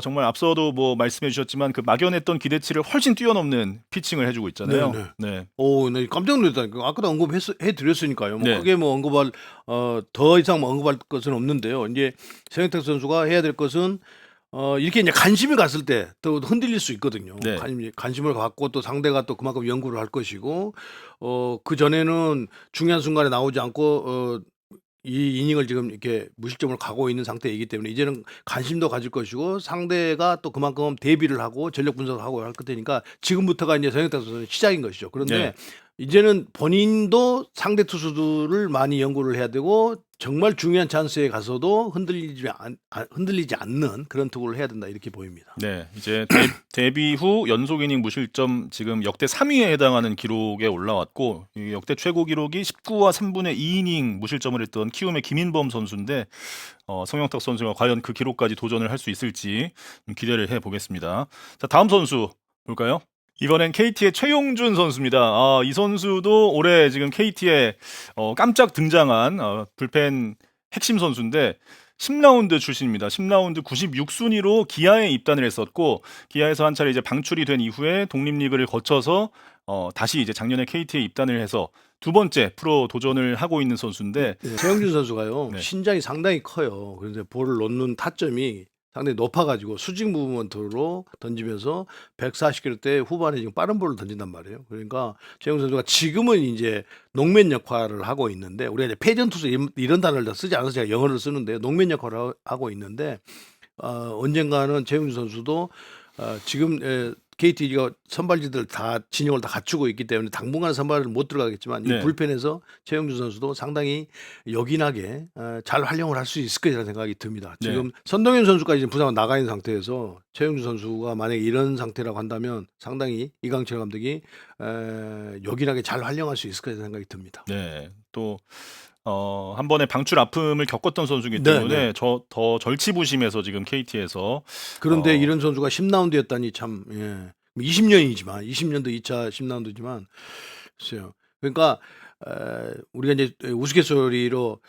정말 앞서도 뭐 말씀해 주셨지만 그 막연했던 기대치를 훨씬 뛰어넘는 피칭을 해주고 있잖아요. 네, 네. 오, 나 깜짝 놀랐다니까. 아까도 언급해드렸으니까요. 뭐 네. 크게 뭐 더 이상 뭐 언급할 것은 없는데요. 이제 성영탁 선수가 해야 될 것은 이렇게 이제 관심이 갔을 때 또 흔들릴 수 있거든요. 네. 관심을 갖고 또 상대가 또 그만큼 연구를 할 것이고 그 전에는 중요한 순간에 나오지 않고 이 이닝을 지금 이렇게 무실점을 가고 있는 상태이기 때문에 이제는 관심도 가질 것이고 상대가 또 그만큼 대비를 하고 전력 분석을 하고 할 거니까 지금부터가 이제 성영탁 선수의 시작인 것이죠. 그런데 네. 이제는 본인도 상대 투수들을 많이 연구를 해야 되고 정말 중요한 찬스에 가서도 흔들리지 않는 그런 투구를 해야 된다 이렇게 보입니다. 네, 이제 데뷔 후 연속 이닝 무실점 지금 역대 3위에 해당하는 기록에 올라왔고 이 역대 최고 기록이 19와 3분의 2이닝 무실점을 했던 키움의 김인범 선수인데 성영탁 선수가 과연 그 기록까지 도전을 할 수 있을지 기대를 해보겠습니다. 자, 다음 선수 볼까요? 이번엔 KT의 최용준 선수입니다. 이 선수도 올해 지금 KT에 깜짝 등장한 불펜 핵심 선수인데 10라운드 출신입니다. 10라운드 96순위로 기아에 입단을 했었고 기아에서 한 차례 이제 방출이 된 이후에 독립리그를 거쳐서 다시 이제 작년에 KT에 입단을 해서 두 번째 프로 도전을 하고 있는 선수인데 최영준 선수가요. 네. 신장이 상당히 커요. 그래서 볼을 놓는 타점이 상당히 높아가지고 수직 무브먼트로 던지면서 140km대 후반에 지금 빠른 볼을 던진단 말이에요. 그러니까 최영준 선수가 지금은 이제 농맨 역할을 하고 있는데 우리가 이제 패전 투수 이런 단어를 다 쓰지 않아서 제가 영어를 쓰는데요. 농맨 역할을 하고 있는데 언젠가는 최영준 선수도 지금 KT가 선발진들 다 진영을 다 갖추고 있기 때문에 당분간 선발을 못 들어가겠지만 네. 이 불펜에서 최영준 선수도 상당히 요긴하게 잘 활용을 할 수 있을 거라는 생각이 듭니다. 네. 지금 선동현 선수까지 지금 부상 나가 있는 상태에서 최영준 선수가 만약에 이런 상태라고 한다면 상당히 이강철 감독이 요긴하게 잘 활용할 수 있을 거라는 생각이 듭니다. 네, 또 한 번에 방출 아픔을 겪었던 선수이기 네, 때문에 네. 더 절치부심해서 지금 KT에서 그런데 이런 선수가 10라운드였다니 참 20년이지만 20년도 2차 10라운드지만 글쎄요. 그러니까 우리가 이제 우스갯소리로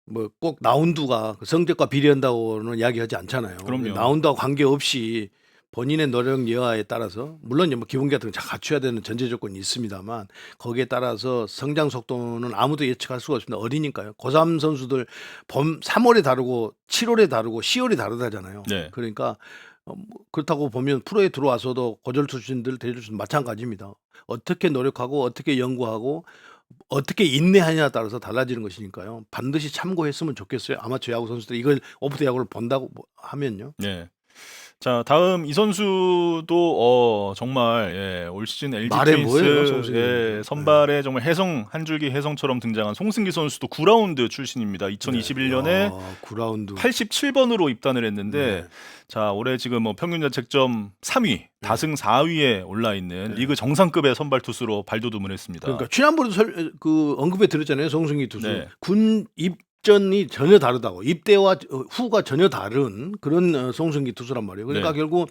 뭐 꼭 라운드가 그 성적과 비례한다고는 이야기하지 않잖아요. 그럼요. 라운드와 관계없이 본인의 노력 여하에 따라서 물론 이제 뭐 기본기 같은 거 잘 갖춰야 되는 전제 조건이 있습니다만 거기에 따라서 성장 속도는 아무도 예측할 수가 없습니다. 어리니까요. 고3 선수들 3월에 다르고 7월에 다르고 10월에 다르다잖아요. 네. 그러니까 뭐 그렇다고 보면 프로에 들어와서도 고졸 출신들 대졸 출신 마찬가지입니다. 어떻게 노력하고 어떻게 연구하고 어떻게 인내하냐에 따라서 달라지는 것이니까요. 반드시 참고했으면 좋겠어요. 아마추어 야구 선수들이 이걸 오프더 야구를 본다고 하면요. 네. 자, 다음 이 선수도 정말 올 시즌 LG 말해 뭐예요, 트윈스의 송승기. 선발에 정말 혜성 한 줄기 혜성처럼 등장한 송승기 선수도 9라운드 출신입니다. 2021년에 9라운드 87번으로 입단을 했는데 네. 자, 올해 지금 뭐 평균 자책점 3위, 다승 4위에 올라 있는 리그 정상급의 선발 투수로 발돋움을 했습니다. 그러니까 지난번에도 그 언급해 드렸잖아요, 송승기 투수. 네. 군 입전이 전혀 다르다고. 입대와 후가 전혀 다른 그런 송승기 투수란 말이에요. 그러니까 네. 결국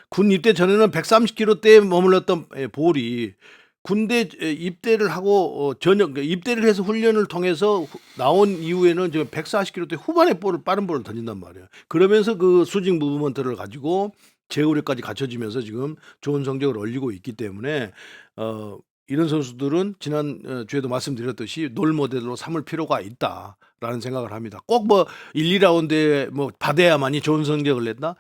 군 입대 전에는 130km대에 머물렀던 볼이 군대 입대를 하고 전역 입대를 해서 훈련을 통해서 나온 이후에는 지금 140km대 후반의 빠른 볼을 던진단 말이에요. 그러면서 그 스윙 무브먼트를 가지고 제어력까지 갖춰지면서 지금 좋은 성적을 올리고 있기 때문에 이런 선수들은 지난 주에도 말씀드렸듯이 롤 모델로 삼을 필요가 있다라는 생각을 합니다. 꼭 뭐 1, 2라운드에 뭐 받아야만이 좋은 성적을 냈다.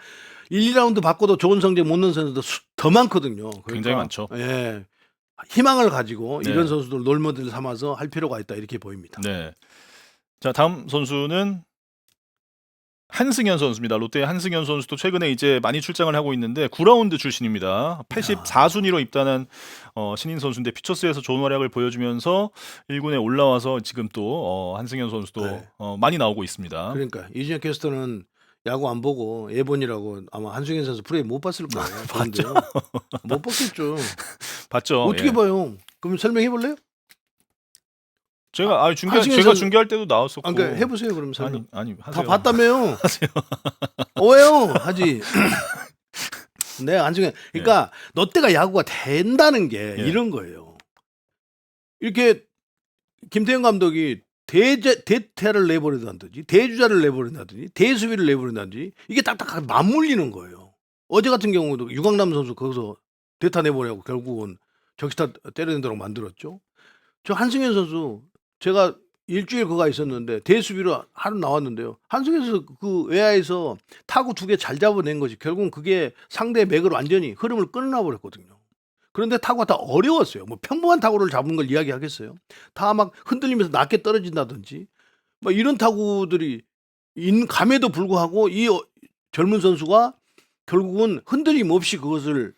1, 2라운드 받고도 좋은 성적 못 낸 선수도 더 많거든요. 그러니까, 굉장히 많죠. 예. 희망을 가지고 네. 이런 선수들 롤 모델 삼아서 할 필요가 있다 이렇게 보입니다. 네. 자, 다음 선수는 한승현 선수입니다. 롯데의 한승현 선수도 최근에 이제 많이 출장을 하고 있는데 9라운드 출신입니다. 84순위로 입단한 신인 선수인데 퓨처스에서 좋은 활약을 보여주면서 1군에 올라와서 지금 또 한승현 선수도 네. 많이 나오고 있습니다. 그러니까 이준혁 캐스터는 야구 안 보고 예본이라고 아마 한승현 선수 플레이 못 봤을 거예요. 봤죠. 못 봤겠죠. 봤죠? 어떻게 예. 봐요? 그럼 설명해 볼래요? 제가 한승현 제가 선수- 중계할 때도 나왔었고. 그러니까 해보세요. 그럼 설명. 아니 다 하세요. 봤다며요. 왜요? 하지. 네, 한승현. 그러니까 롯데가 야구가 된다는 게 예. 이런 거예요. 이렇게 김태형 감독이 대타를 내버린다든지 대주자를 내버린다든지 대수비를 내버린다든지 이게 딱딱하게 맞물리는 거예요. 어제 같은 경우도 유강남 선수 거기서 대타 내보내고 결국은 적시타 때려낸다고 만들었죠. 저 한승현 선수 제가 일주일 그가 있었는데 대수비로 하루 나왔는데요. 한승현 선수 그 외야에서 타구 2개 잘 잡아낸 것이 결국은 그게 상대의 맥을 완전히 흐름을 끊어놔 버렸거든요. 그런데 타구가 다 어려웠어요. 뭐 평범한 타구를 잡은 걸 이야기하겠어요? 다 막 흔들리면서 낮게 떨어진다든지 뭐 이런 타구들이 감에도 불구하고 이 젊은 선수가 결국은 흔들림 없이 그것을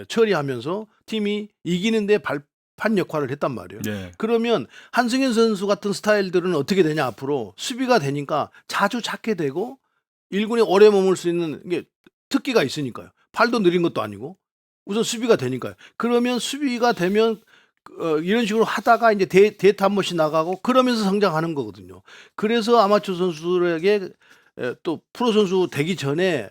처리하면서 팀이 이기는데 발판 역할을 했단 말이에요. 네. 그러면 한승현 선수 같은 스타일들은 어떻게 되냐 앞으로 수비가 되니까 자주 찾게 되고 1군에 오래 머물 수 있는 게 특기가 있으니까요. 팔도 느린 것도 아니고 우선 수비가 되니까요. 그러면 수비가 되면 이런 식으로 하다가 이제 데이트 한 번씩 나가고 그러면서 성장하는 거거든요. 그래서 아마추어 선수들에게 또 프로 선수 되기 전에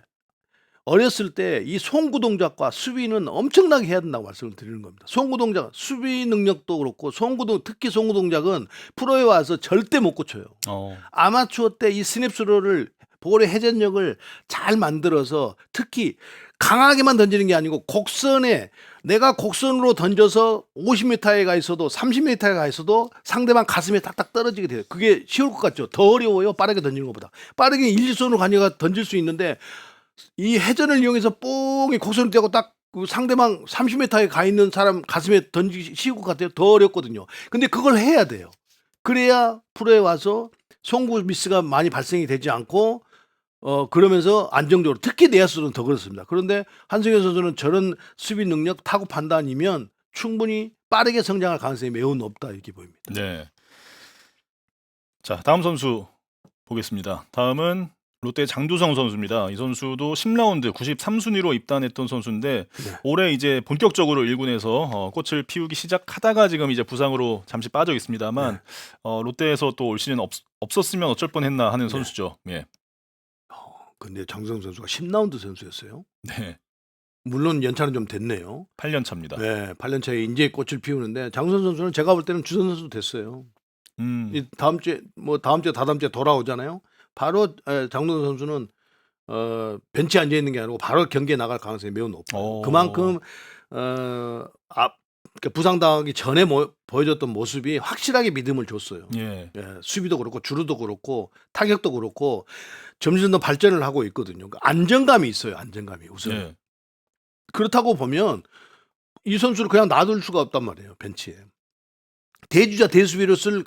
어렸을 때 이 송구 동작과 수비는 엄청나게 해야 된다고 말씀을 드리는 겁니다. 송구 동작, 수비 능력도 그렇고 특히 송구 동작은 프로에 와서 절대 못 고쳐요. 아마추어 때 이 스냅스로를 볼의 회전력을 잘 만들어서 특히 강하게만 던지는 게 아니고 내가 곡선으로 던져서 50m에 가 있어도 30m에 가 있어도 상대방 가슴에 딱딱 떨어지게 돼요. 그게 쉬울 것 같죠? 더 어려워요. 빠르게 던지는 것보다. 빠르게 일직선으로 가니까 던질 수 있는데 이 회전을 이용해서 뽕이 곡선을 떼고 딱 그 상대방 30m에 가 있는 사람 가슴에 던지기 쉬울 것 같아요. 더 어렵거든요. 근데 그걸 해야 돼요. 그래야 프로에 와서 송구 미스가 많이 발생이 되지 않고 그러면서 안정적으로 특히 내야수는 더 그렇습니다. 그런데 한승현 선수는 저런 수비 능력, 타구 판단이면 충분히 빠르게 성장할 가능성이 매우 높다 이렇게 보입니다. 네. 자, 다음 선수 보겠습니다. 다음은 롯데 장두성 선수입니다. 이 선수도 10라운드 93순위로 입단했던 선수인데 올해 이제 본격적으로 1군에서 꽃을 피우기 시작하다가 지금 이제 부상으로 잠시 빠져 있습니다만 롯데에서 또 올 시즌 없었으면 어쩔 뻔했나 하는 선수죠. 예. 근데 장두성 선수가 10라운드 선수였어요. 네. 물론 연차는 좀 됐네요. 8년 차입니다. 네, 8년 차에 이제 꽃을 피우는데 장두성 선수는 제가 볼 때는 주전 선수 됐어요. 이 다음 주에 다다음 주에 돌아오잖아요. 바로 장동원 선수는 벤치에 앉아 있는 게 아니고 바로 경기에 나갈 가능성이 매우 높아요. 그만큼 그러니까 부상당하기 전에 보여줬던 모습이 확실하게 믿음을 줬어요. 예. 수비도 그렇고 주루도 그렇고 타격도 그렇고 점점 더 발전을 하고 있거든요. 그러니까 안정감이 있어요. 안정감이 우선. 예. 그렇다고 보면 이 선수를 그냥 놔둘 수가 없단 말이에요. 벤치에. 대주자 대수비로 쓸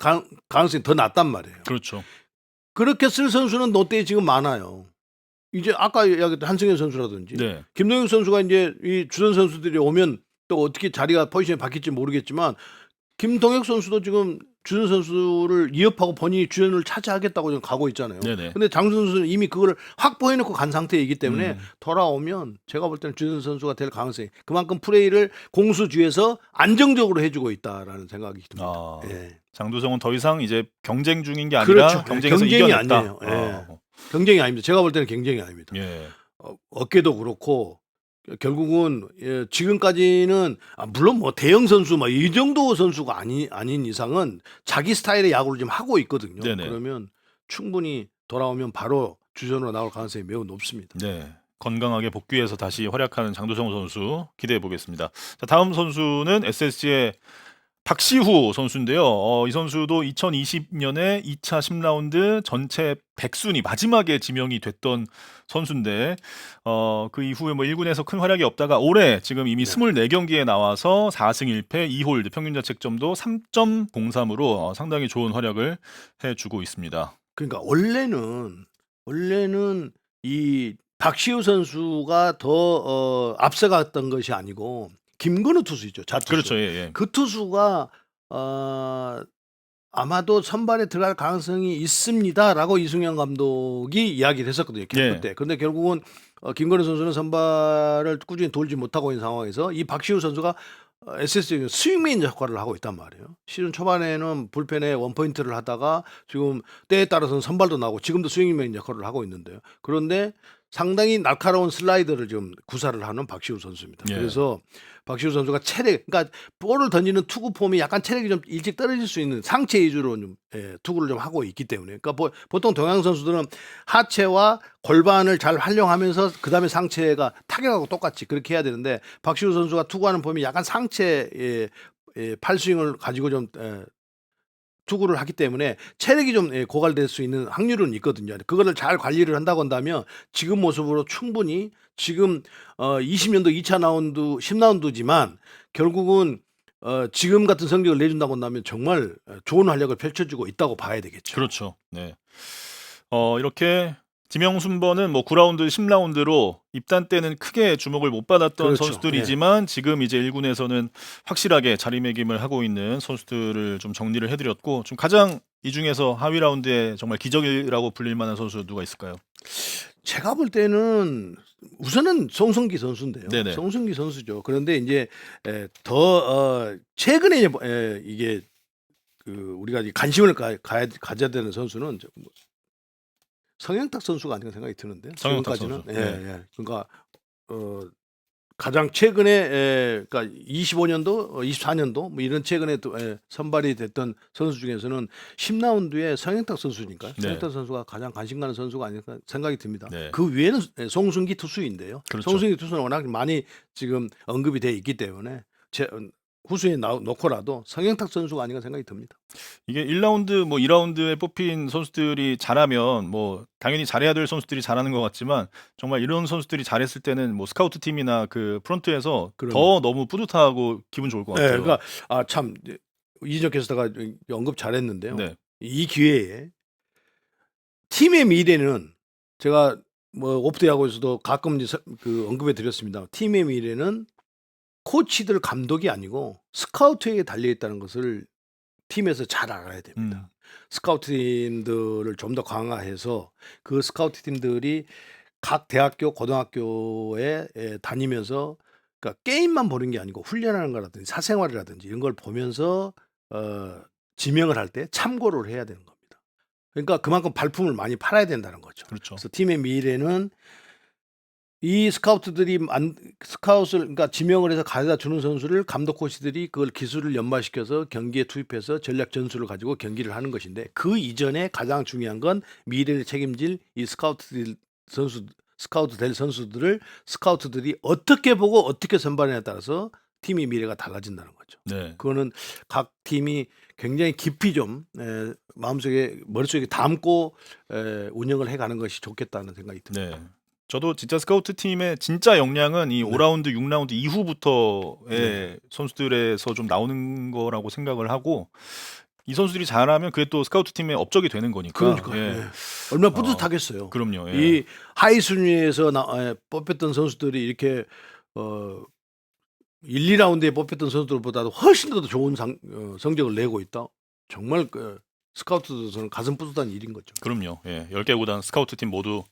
가능성이 더 낮단 말이에요. 그렇죠. 그렇게 쓸 선수는 롯데에 지금 많아요. 이제 아까 이야기했던 한승현 선수라든지 네. 김동현 선수가 이제 이 주전 선수들이 오면 또 어떻게 자리가 포지션이 바뀔지 모르겠지만 김동혁 선수도 지금 주전 선수를 이업하고 본인이 주전을 차지하겠다고 지금 가고 있잖아요. 네네. 근데 장준 선수는 이미 그걸 확보해놓고 간 상태이기 때문에 음. 돌아오면 제가 볼 때는 주전 선수가 될 가능성이 그만큼 플레이를 공수주에서 안정적으로 해주고 있다라는 생각이 듭니다. 아, 예. 장두성은 더 이상 이제 경쟁 중인 게 아니라 그렇죠. 경쟁에서 경쟁이 이겨냈다. 아니에요. 예. 경쟁이 아닙니다. 제가 볼 때는 경쟁이 아닙니다. 예. 어깨도 그렇고 결국은 지금까지는 물론 뭐 대형 선수 막 이 정도 선수가 아닌 이상은 자기 스타일의 야구를 좀 하고 있거든요. 네네. 그러면 충분히 돌아오면 바로 주전으로 나올 가능성이 매우 높습니다. 네. 건강하게 복귀해서 다시 활약하는 장두성 선수 기대해 보겠습니다. 자, 다음 선수는 SSG의 박시후 선수인데요. 이 선수도 2020년에 2차 10라운드 전체 100순위 마지막에 지명이 됐던 선수인데 그 이후에 뭐 1군에서 큰 활약이 없다가 올해 지금 이미 24경기에 나와서 4승 1패 2홀드 평균 자책점도 3.03으로 상당히 좋은 활약을 해주고 있습니다. 그러니까 원래는 이 박시우 선수가 더 앞서갔던 것이 아니고 김건우 투수죠. 자투수. 그렇죠. 예, 예. 그 투수가 아마도 선발에 들어갈 가능성이 있습니다라고 이승현 감독이 이야기를 했었거든요. 캠프 예. 때. 근데 결국은 김건우 선수는 선발을 꾸준히 돌지 못하고 있는 상황에서 이 박시우 선수가 SSG 스윙맨 역할을 하고 있단 말이에요. 시즌 초반에는 불펜에 원포인트를 하다가 지금 때에 따라서는 선발도 나오고 지금도 스윙맨 역할을 하고 있는데요. 그런데 상당히 날카로운 슬라이더를 좀 구사를 하는 박시우 선수입니다. 예. 그래서 박시우 선수가 그러니까 볼을 던지는 투구 폼이 약간 체력이 좀 일찍 떨어질 수 있는 상체 위주로 좀 투구를 좀 하고 있기 때문에 그러니까 보통 동양 선수들은 하체와 골반을 잘 활용하면서 그 다음에 상체가 타격하고 똑같이 그렇게 해야 되는데 박시우 선수가 투구하는 폼이 약간 상체 팔스윙을 가지고 좀 투구를 하기 때문에 체력이 좀 고갈될 수 있는 확률은 있거든요. 그거를 잘 관리를 한다고 한다면 지금 모습으로 충분히 지금 20년도 2차 라운드 10라운드지만 결국은 지금 같은 성적을 내준다고 한다면 정말 좋은 활약을 펼쳐주고 있다고 봐야 되겠죠. 그렇죠. 네. 이렇게 지명 순번은 뭐 9라운드, 10라운드로 입단 때는 크게 주목을 못 받았던 그렇죠. 선수들이지만 지금 이제 1군에서는 확실하게 자리매김을 하고 있는 선수들을 좀 정리를 해드렸고 좀 가장 이 중에서 하위 라운드에 정말 기적이라고 불릴 만한 선수 누가 있을까요? 제가 볼 때는 우선은 송승기 선수인데요. 네네. 송승기 선수죠. 그런데 이제 더 최근에 이게 우리가 이제 관심을 가져야 되는 선수는 성영탁 선수가 아닌가 생각이 드는데 성영탁 지금까지는 선수. 네. 그러니까 가장 최근에 그러니까 25년도, 24년도 뭐 이런 최근에 또 선발이 됐던 선수 중에서는 10라운드에 성영탁 선수니까 네. 성영탁 선수가 가장 관심 가는 선수가 아닐까 생각이 듭니다. 네. 그 외에는 송승기 투수인데요. 그렇죠. 송승기 투수는 워낙 많이 지금 언급이 돼 있기 때문에 후수에 놓고라도 성영탁 선수가 아닌가 생각이 듭니다. 이게 1라운드 뭐 2라운드에 뽑힌 선수들이 잘하면 뭐 당연히 잘해야 될 선수들이 잘하는 것 같지만 정말 이런 선수들이 잘했을 때는 뭐 스카우트 팀이나 그 프런트에서 더 너무 뿌듯하고 기분 좋을 것 같아요. 그러니까 참 이진혁 캐스터가 언급 잘했는데요. 네. 이 기회에 팀의 미래는 제가 뭐 오프대 야구에서도 가끔 이제 언급해 드렸습니다. 팀의 미래는 코치들 감독이 아니고 스카우트에게 달려 있다는 것을 팀에서 잘 알아야 됩니다. 스카우트 팀들을 좀 더 강화해서 그 스카우트 팀들이 각 대학교, 고등학교에 다니면서 그러니까 게임만 보는 게 아니고 훈련하는 거라든지 사생활이라든지 이런 걸 보면서 지명을 할 때 참고를 해야 되는 겁니다. 그러니까 그만큼 발품을 많이 팔아야 된다는 거죠. 그렇죠. 그래서 팀의 미래는 이 스카우트들이 스카웃을 그러니까 지명을 해서 가져다 주는 선수를 감독 코치들이 그걸 기술을 연마시켜서 경기에 투입해서 전략 전술을 가지고 경기를 하는 것인데 그 이전에 가장 중요한 건 미래를 책임질 이 스카우트 될 선수들을 스카우트들이 어떻게 보고 어떻게 선발하냐에 따라서 팀의 미래가 달라진다는 거죠. 네. 그거는 각 팀이 굉장히 깊이 좀 머릿속에 담고 운영을 해가는 것이 좋겠다는 생각이 듭니다. 네. 저도 진짜 스카우트 팀의 진짜 역량은 이 5라운드, 6라운드 이후부터의 선수들에서 좀 나오는 거라고 생각을 하고 이 선수들이 잘하면 그게 또 스카우트 팀의 업적이 되는 거니까. 그러니까 예. 예. 얼마나 뿌듯하겠어요. 그럼요. 예. 이 하위 순위에서 뽑혔던 선수들이 이렇게 1, 2라운드에 뽑혔던 선수들보다도 훨씬 더 좋은 성적을 내고 있다. 정말 스카우트들은 가슴 뿌듯한 일인 거죠. 그럼요. 예. 10개 구단 스카우트 팀 모두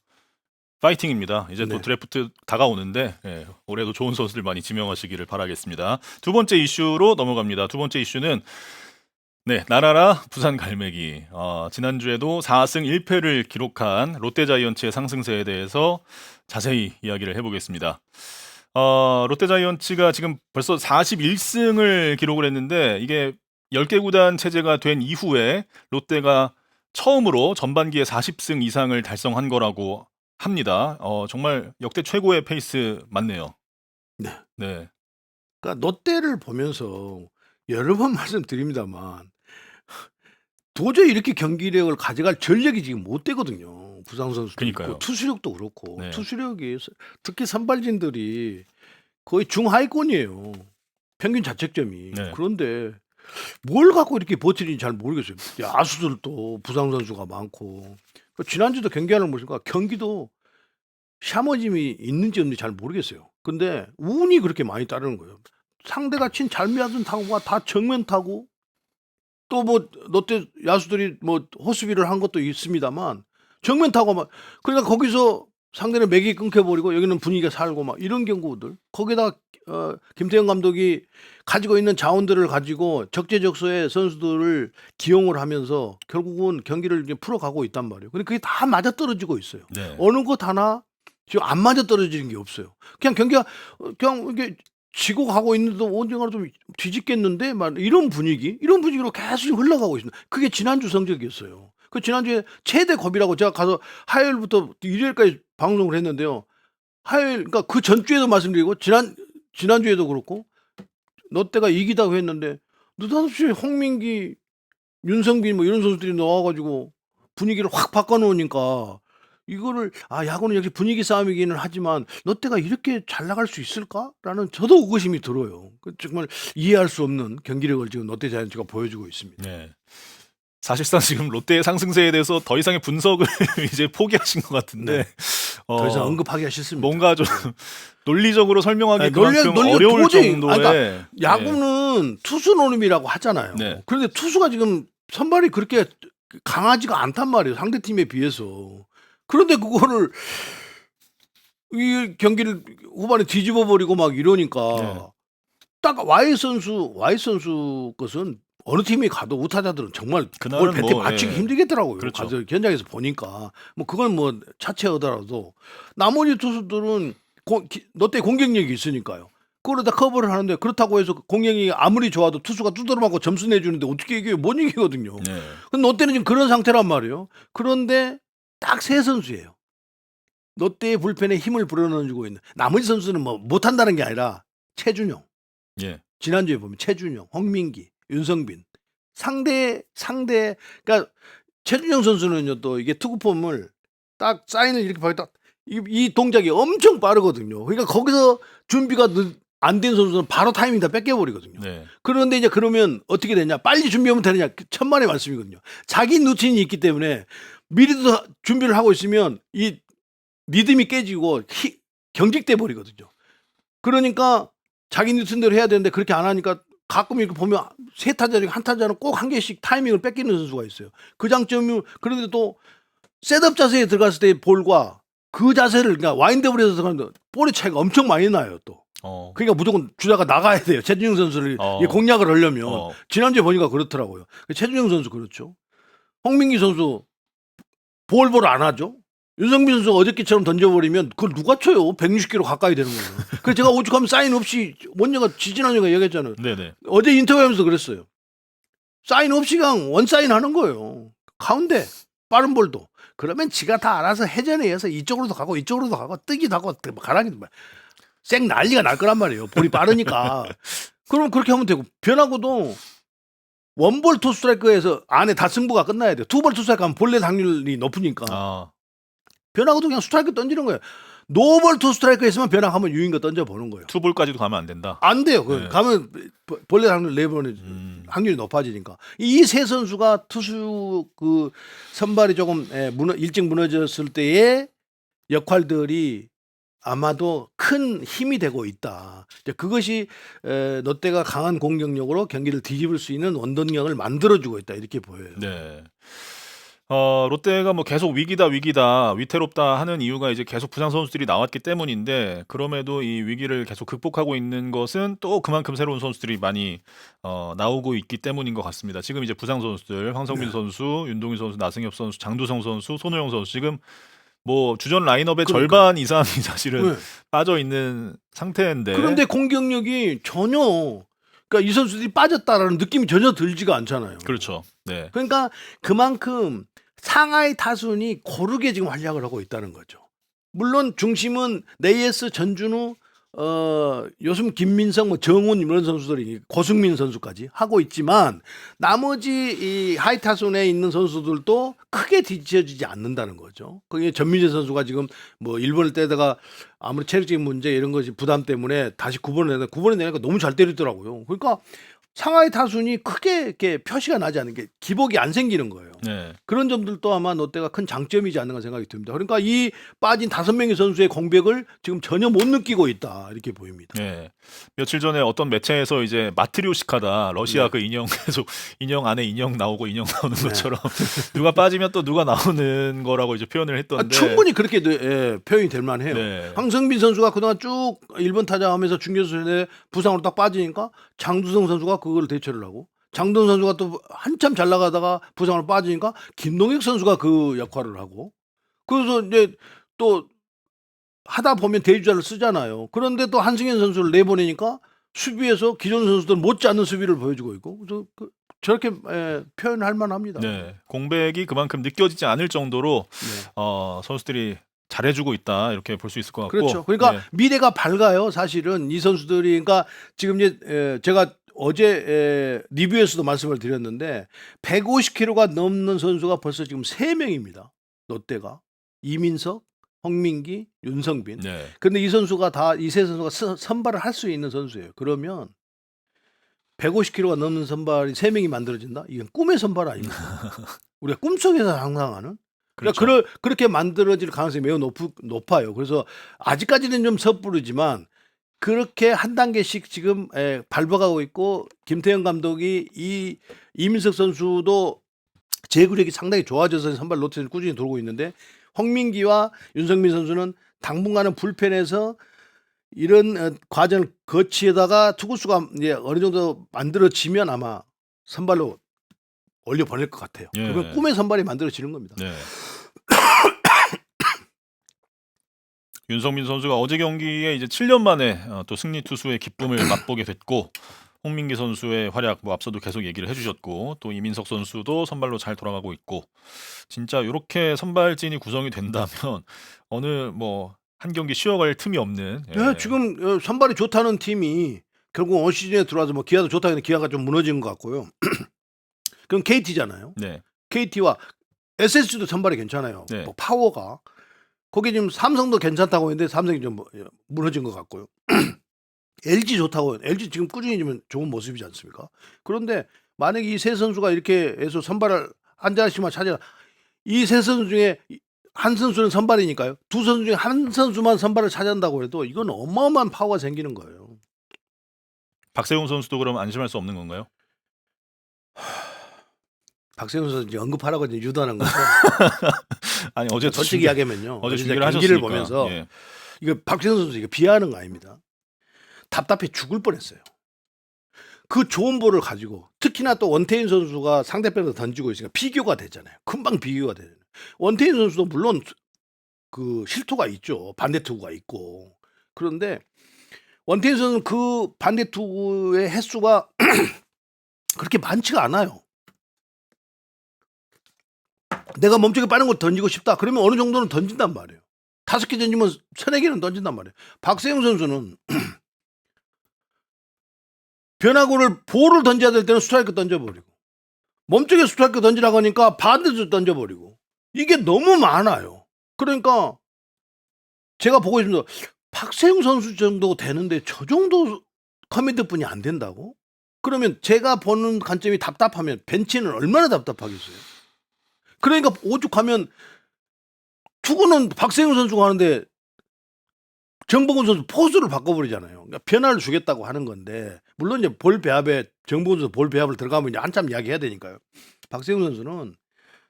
파이팅입니다. 이제 또 네. 드래프트 다가오는데 예, 올해도 좋은 선수들 많이 지명하시기를 바라겠습니다. 두 번째 이슈로 넘어갑니다. 두 번째 이슈는 네, 나라라 부산 갈매기. 지난주에도 4승 1패를 기록한 롯데자이언츠의 상승세에 대해서 자세히 이야기를 해보겠습니다. 롯데자이언츠가 지금 벌써 41승을 기록을 했는데 이게 10개 구단 체제가 된 이후에 롯데가 처음으로 전반기에 40승 이상을 달성한 거라고 합니다. 정말 역대 최고의 페이스 맞네요. 네. 네. 그러니까 롯데를 보면서 여러 번 말씀드립니다만 도저히 이렇게 경기력을 가져갈 전력이 지금 못 되거든요. 부상 선수도 그러니까요. 있고 투수력도 그렇고 네. 투수력이 특히 선발진들이 거의 중하위권이에요. 평균 자책점이. 네. 그런데 뭘 갖고 이렇게 버티는지 잘 모르겠어요. 야수들도 부상 선수가 많고 지난주도 경기하는 거 보니까 경기도 샤머짐이 있는지 없는지 잘 모르겠어요. 근데 운이 그렇게 많이 따르는 거예요. 상대가 친 잘미하던 타구가 다 정면 타고 또 뭐 롯데 야수들이 뭐 호수비를 한 것도 있습니다만 정면 타고 막 그러니까 거기서 상대는 맥이 끊겨버리고 여기는 분위기가 살고 막 이런 경우들 거기다 김태형 감독이 가지고 있는 자원들을 가지고 적재적소에 선수들을 기용을 하면서 결국은 경기를 이제 풀어가고 있단 말이에요. 근데 그게 다 맞아떨어지고 있어요. 네. 어느 것 하나 지금 안 맞아떨어지는 게 없어요. 그냥 경기가 그냥 이게 지고 가고 있는데 언젠가 좀 뒤집겠는데 막 이런 분위기로 계속 흘러가고 있습니다. 그게 지난주 성적이었어요. 그 지난주에 최대 겁이라고 제가 가서 화요일부터 일요일까지 방송을 했는데요. 화요일 그러니까 그 전주에도 말씀드리고 지난주에도 그렇고 롯데가 이기다고 했는데 느닷없이 홍민기, 윤성빈 뭐 이런 선수들이 나와가지고 분위기를 확 바꿔놓으니까 이거를 야구는 역시 분위기 싸움이기는 하지만 롯데가 이렇게 잘 나갈 수 있을까라는 저도 의구심이 들어요. 정말 이해할 수 없는 경기력을 지금 롯데 자이언츠가 보여주고 있습니다. 네. 사실상 지금 롯데의 상승세에 대해서 더 이상의 분석을 이제 포기하신 것 같은데 네. 더 이상 언급하기가 싫습니다. 뭔가 좀 논리적으로 설명하기 아니, 그만큼 어려울 도저히, 정도의 그러니까 야구는 투수 노름이라고 하잖아요. 네. 그런데 투수가 지금 선발이 그렇게 강하지가 않단 말이에요. 상대팀에 비해서. 그런데 그거를 이 경기를 후반에 뒤집어 버리고 막 이러니까 네. 딱 Y 선수 것은 어느 팀에 가도 우타자들은 정말 그걸 그날은 뱉에 뭐, 맞추기 예. 힘들겠더라고요. 그렇죠. 가서 현장에서 보니까 뭐 그건 뭐 차치하더라도 나머지 투수들은 롯데 공격력이 있으니까요. 그걸 다 커버를 하는데 그렇다고 해서 공격이 아무리 좋아도 투수가 두드려 맞고 점수 내주는데 어떻게 이겨요? 못 이기거든요. 네. 근데 롯데는 지금 그런 상태란 말이에요. 그런데 딱 세 선수예요. 롯데의 불펜에 힘을 불어넣어주고 있는 나머지 선수는 뭐 못한다는 게 아니라 최준용. 예. 지난주에 보면 최준용, 홍민기, 윤성빈 상대 그러니까 최준용 선수는요 또 이게 투구폼을 딱 사인을 이렇게 받다 이 동작이 엄청 빠르거든요. 그러니까 거기서 준비가 안 된 선수는 바로 타이밍 다 뺏겨버리거든요. 네. 그런데 이제 그러면 어떻게 되냐? 빨리 준비하면 되느냐? 천만의 말씀이거든요. 자기 루틴이 있기 때문에 미리도 준비를 하고 있으면 이 리듬이 깨지고 경직돼 버리거든요. 그러니까 자기 루틴대로 해야 되는데 그렇게 안 하니까 가끔 이렇게 보면 세 타자 중에 한 타자는 꼭 한 개씩 타이밍을 뺏기는 선수가 있어요. 그 장점이 그런데 또 셋업 자세에 들어갔을 때의 볼과 그 자세를 그러니까 와인드업을 해서 들어가는데 볼의 차이가 엄청 많이 나요 또. 그러니까 무조건 주자가 나가야 돼요. 최준용 선수를 이 공략을 하려면 지난주에 보니까 그렇더라고요. 최준용 선수 그렇죠. 홍민기 선수 볼을 안 하죠. 윤성빈 선수가 어저께처럼 던져버리면 그걸 누가 쳐요? 160km 가까이 되는 거예요. 그래서 제가 오죽하면 사인 없이 원녀가 지지난주가 얘기했잖아요. 네네. 어제 인터뷰하면서 그랬어요. 사인 없이 그냥 원사인 하는 거예요. 가운데 빠른 볼도. 그러면 지가 다 알아서 회전에 의해서 이쪽으로도 가고 이쪽으로도 가고 뜨기도 하고 가라기도 쌩 난리가 날 거란 말이에요. 볼이 빠르니까. 그럼 그렇게 하면 되고 변화구도 원볼 투 스트라이크에서 안에 다 승부가 끝나야 돼요. 투볼 투 스트라이크 하면 볼넷 확률이 높으니까. 변화구도 그냥 스트라이크 던지는 거예요. 노볼 투 스트라이크 했으면 변화 한번 유인거 던져보는 거예요. 투볼까지도 가면 안 된다. 안 돼요. 네. 가면 벌레 확률 내보는 확률이 높아지니까. 이 세 선수가 투수 그 선발이 조금 일찍 무너졌을 때의 역할들이 아마도 큰 힘이 되고 있다. 이제 그것이 롯데가 강한 공격력으로 경기를 뒤집을 수 있는 원동력을 만들어주고 있다. 이렇게 보여요. 네. 롯데가 뭐 계속 위기다 위태롭다 하는 이유가 이제 계속 부상 선수들이 나왔기 때문인데, 그럼에도 이 위기를 계속 극복하고 있는 것은 또 그만큼 새로운 선수들이 많이 나오고 있기 때문인 것 같습니다. 지금 이제 부상 선수들 황성민 선수, 윤동희 선수, 나승엽 선수, 장두성 선수, 손호영 선수, 지금 뭐 주전 라인업의 절반 이상이 사실은 빠져 있는 상태인데, 그런데 공격력이 전혀, 그러니까 이 선수들이 빠졌다라는 느낌이 전혀 들지가 않잖아요. 그렇죠. 네. 그러니까 그만큼 상하이 타순이 고르게 지금 활약을 하고 있다는 거죠. 물론 중심은 네이에스, 전준우, 요즘 김민성, 뭐 정훈 이런 선수들이, 고승민 선수까지 하고 있지만 나머지 이 하이 타순에 있는 선수들도 크게 뒤처지지 않는다는 거죠. 그게 전민재 선수가 지금 뭐 일본을 떼다가 아무리 체력적인 문제 이런 것이 부담 때문에 다시 9번에 내니까 너무 잘 때리더라고요. 그러니까 상하이 타순이 크게 이렇게 표시가 나지 않는 게 기복이 안 생기는 거예요. 네. 그런 점들도 아마 롯데가 큰 장점이지 않는가 생각이 듭니다. 그러니까 이 빠진 5명의 선수의 공백을 지금 전혀 못 느끼고 있다 이렇게 보입니다. 네. 며칠 전에 어떤 매체에서 이제 마트리오시카다, 러시아 그 인형 계속 인형 안에 인형 나오고 인형 나오는 것처럼 누가 빠지면 또 누가 나오는 거라고 이제 표현을 했던데, 충분히 그렇게 표현이 될 만해요. 네. 황성빈 선수가 그동안 쭉 1번 타자 하면서 중견수에 부상으로 딱 빠지니까 장두성 선수가 그걸 대처를 하고, 장동 선수가 또 한참 잘 나가다가 부상으로 빠지니까 김동혁 선수가 그 역할을 하고, 그래서 이제 또 하다 보면 대주자를 쓰잖아요. 그런데 또 한승현 선수를 내보내니까 수비에서 기존 선수들 못지않는 수비를 보여주고 있고, 그래서 저렇게 표현할 만합니다. 네. 공백이 그만큼 느껴지지 않을 정도로 선수들이 잘해주고 있다 이렇게 볼 수 있을 것 같고. 그렇죠. 그러니까 미래가 밝아요. 사실은 이 선수들이, 그러니까 지금 이제 제가 어제 리뷰에서도 말씀을 드렸는데 150kg가 넘는 선수가 벌써 지금 3명입니다. 롯데가 이민석, 홍민기, 윤성빈. 네. 근데 이 선수가 다, 이 세 선수가 선발을 할 수 있는 선수예요. 그러면 150kg가 넘는 선발이 3명이 만들어진다? 이건 꿈의 선발 아닙니까? 우리가 꿈속에서 상상하는. 그러니까 그렇죠. 그렇게 만들어질 가능성이 매우 높아요. 그래서 아직까지는 좀 섣부르지만 그렇게 한 단계씩 지금 밟아가고 있고, 김태형 감독이 이 이민석 선수도 제구력이 상당히 좋아져서 선발 롯데를 꾸준히 돌고 있는데, 홍민기와 윤성민 선수는 당분간은 불펜에서 이런 과정을 거치다가 투구수가 이제 어느 정도 만들어지면 아마 선발로 올려 보낼 것 같아요. 예. 그러면 꿈의 선발이 만들어지는 겁니다. 네. 윤성민 선수가 어제 경기에 이제 7년 만에 또 승리 투수의 기쁨을 맛보게 됐고, 홍민기 선수의 활약 뭐 앞서도 계속 얘기를 해주셨고, 또 이민석 선수도 선발로 잘 돌아가고 있고, 진짜 이렇게 선발진이 구성이 된다면 어느 뭐 한 경기 쉬어갈 틈이 없는. 네, 지금 선발이 좋다는 팀이 결국 올 시즌에 들어와서 뭐 기아도 좋다 했는데 기아가 좀 무너진 것 같고요. 그럼 KT잖아요. 네. KT와 SSG도 선발이 괜찮아요. 네. 뭐 파워가. 거기 지금 삼성도 괜찮다고 했는데 삼성이 좀 무너진 것 같고요. LG 좋다고, LG 지금 꾸준히 좀 좋은 모습이지 않습니까? 그런데 만약에 이 세 선수가 이렇게 해서 선발을 한 자씩만 차지하, 이 세 선수 중에 한 선수는 선발이니까요. 두 선수 중에 한 선수만 선발을 차지한다고 해도 이건 어마어마한 파워가 생기는 거예요. 박세웅 선수도 그럼 안심할 수 없는 건가요? 박세훈 선수 이제 언급하라고 이제 유도하는 거죠. 아니 어제 솔직히 이야기하면요. 어제 어제 준비를 경기를 하셨으니까. 보면서 예. 이거 박세훈 선수 이거 비하하는 거 아닙니다. 답답해 죽을 뻔했어요. 그 좋은 볼을 가지고, 특히나 또 원태인 선수가 상대편에서 던지고 있으니까 비교가 되잖아요. 금방 비교가 되잖아요. 원태인 선수도 물론 그 실투가 있죠. 반대 투구가 있고. 그런데 원태인 선수는 그 반대 투구의 횟수가 그렇게 많지가 않아요. 내가 몸쪽에 빠른 거 던지고 싶다. 그러면 어느 정도는 던진단 말이에요. 5개 던지면 3-4개는 던진단 말이에요. 박세영 선수는 변화구를 볼을 던져야 될 때는 스트라이크 던져버리고, 몸쪽에 스트라이크 던지라고 하니까 반대도 던져버리고, 이게 너무 많아요. 그러니까 제가 보고 있습니다. 박세웅 선수 정도 되는데 저 정도 커맨드뿐이 안 된다고? 그러면 제가 보는 관점이 답답하면 벤치는 얼마나 답답하겠어요. 그러니까 오죽하면 투구는 박세웅 선수가 하는데 정보근 선수 포수를 바꿔버리잖아요. 그러니까 변화를 주겠다고 하는 건데 물론 이제 볼 배합에 정보근 선수 볼 배합을 들어가면 이제 한참 이야기해야 되니까요. 박세웅 선수는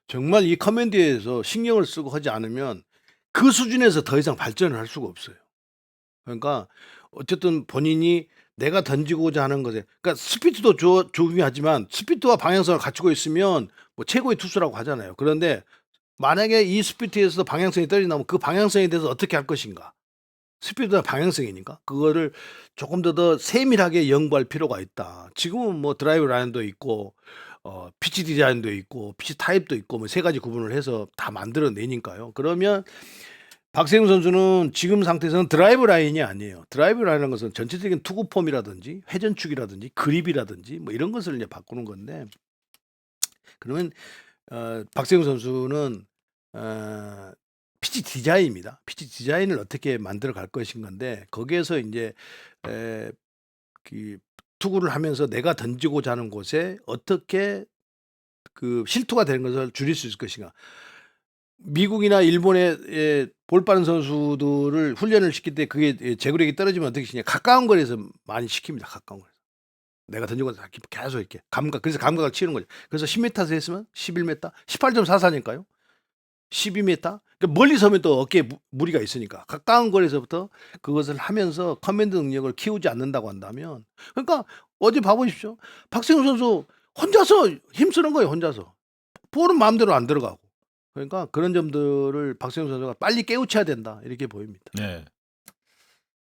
정말 이 커맨드에서 신경을 쓰고 하지 않으면 그 수준에서 더 이상 발전을 할 수가 없어요. 그러니까 어쨌든 본인이 내가 던지고자 하는 것에 그러니까 스피드도 중요하지만 스피드와 방향성을 갖추고 있으면 뭐 최고의 투수라고 하잖아요. 그런데 만약에 이 스피드에서 방향성이 떨어진다면 그 방향성에 대해서 어떻게 할 것인가? 스피드와 방향성이니까 그거를 조금 더 세밀하게 연구할 필요가 있다. 지금은 뭐 드라이브 라인도 있고 피치 디자인도 있고 피치 타입도 있고 뭐 세 가지 구분을 해서 다 만들어내니까요. 그러면 박세웅 선수는 지금 상태에서는 드라이브 라인이 아니에요. 드라이브 라인이라는 것은 전체적인 투구 폼이라든지 회전축이라든지 그립이라든지 뭐 이런 것을 이제 바꾸는 건데 그러면 박세웅 선수는 피치 디자인입니다. 피치 디자인을 어떻게 만들어 갈 것인 건데 거기에서 이제 그 투구를 하면서 내가 던지고자 하는 곳에 어떻게 그 실투가 되는 것을 줄일 수 있을 것인가. 미국이나 일본의 볼 빠른 선수들을 훈련을 시킬 때 그게 제구력이 떨어지면 어떻게 시냐. 가까운 거리에서 많이 시킵니다. 가까운 거리에서. 내가 던지고 계속 이렇게 감각. 그래서 감각을 치는 거죠. 그래서 10m에서 했으면 11m, 18.44니까요. 12m. 그러니까 멀리 서면 또 어깨에 무리가 있으니까 가까운 거리에서부터 그것을 하면서 커맨드 능력을 키우지 않는다고 한다면 그러니까 어제 봐보십시오. 박세웅 선수 혼자서 힘쓰는 거예요. 혼자서. 볼은 마음대로 안 들어가고. 그러니까 그런 점들을 박세웅 선수가 빨리 깨우쳐야 된다. 이렇게 보입니다. 네.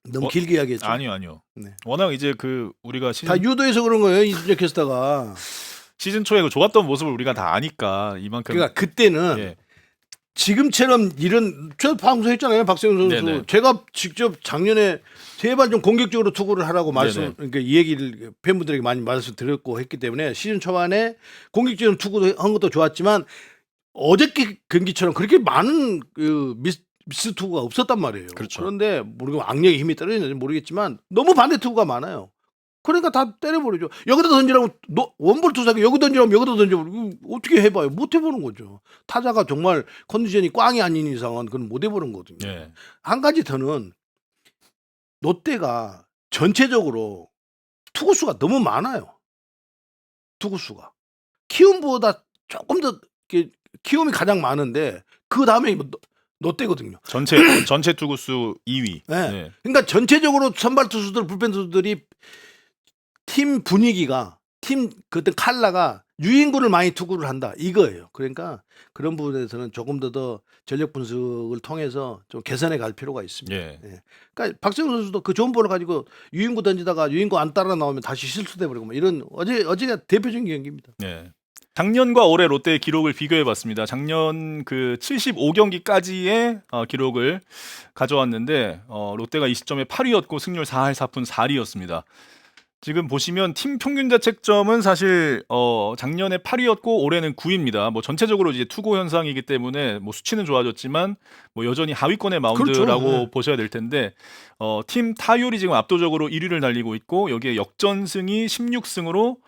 너무 길게 이야기했죠. 아니요. 네. 워낙 이제 그 우리가 다 유도해서 그런 거예요. 이준혁 캐스터가. 시즌 초에 그 좋았던 모습을 우리가 다 아니까 이만큼 그러니까 그때는 예. 지금처럼 이런 저 방송했잖아요. 박세웅 선수. 네네. 제가 직접 작년에 제발 좀 공격적으로 투구를 하라고 네네. 그러니까 이 얘기를 팬분들에게 많이 말씀드렸고 했기 때문에 시즌 초반에 공격적인 투구도 한 것도 좋았지만 어저께 경기처럼 그렇게 많은 그 미스 투구가 없었단 말이에요. 그렇죠. 그런데 모르고 악력의 힘이 떨어지는지 모르겠지만 너무 반대 투구가 많아요. 그러니까 다 때려버리죠. 여기다 던지라고 원볼 투수가 여기 던지라면 여기다 던져버리고 어떻게 해봐요. 못 해보는 거죠. 타자가 정말 컨디션이 꽝이 아닌 이상은 그건 못 해보는 거거든요. 예. 한 가지 더는 롯데가 전체적으로 투구수가 너무 많아요. 투구수가. 키움보다 조금 더 키움이 가장 많은데 그 다음에 롯데거든요. 전체 투구수 2위. 네. 네. 그러니까 전체적으로 선발 투수들 불펜 투수들이 팀 분위기가 팀 그때 칼라가 유인구를 많이 투구를 한다 이거예요. 그러니까 그런 부분에서는 조금 더 전력 분석을 통해서 좀 개선해 갈 필요가 있습니다. 예. 예. 그러니까 박세웅 선수도 그 좋은 볼을 가지고 유인구 던지다가 유인구 안 따라 나오면 다시 실수돼 버리고 뭐 이런 어제가 대표적인 경기입니다. 예. 작년과 올해 롯데의 기록을 비교해 봤습니다. 작년 그 75경기까지의 기록을 가져왔는데 롯데가 이 시점에 8위였고 승률 4할 4푼 4리였습니다. 지금 보시면 팀 평균 자책점은 사실 작년에 8위였고 올해는 9위입니다. 뭐 전체적으로 이제 투고 현상이기 때문에 뭐 수치는 좋아졌지만 뭐 여전히 하위권의 마운드라고 그렇죠. 네. 보셔야 될 텐데 팀 타율이 지금 압도적으로 1위를 달리고 있고 여기에 역전승이 16승으로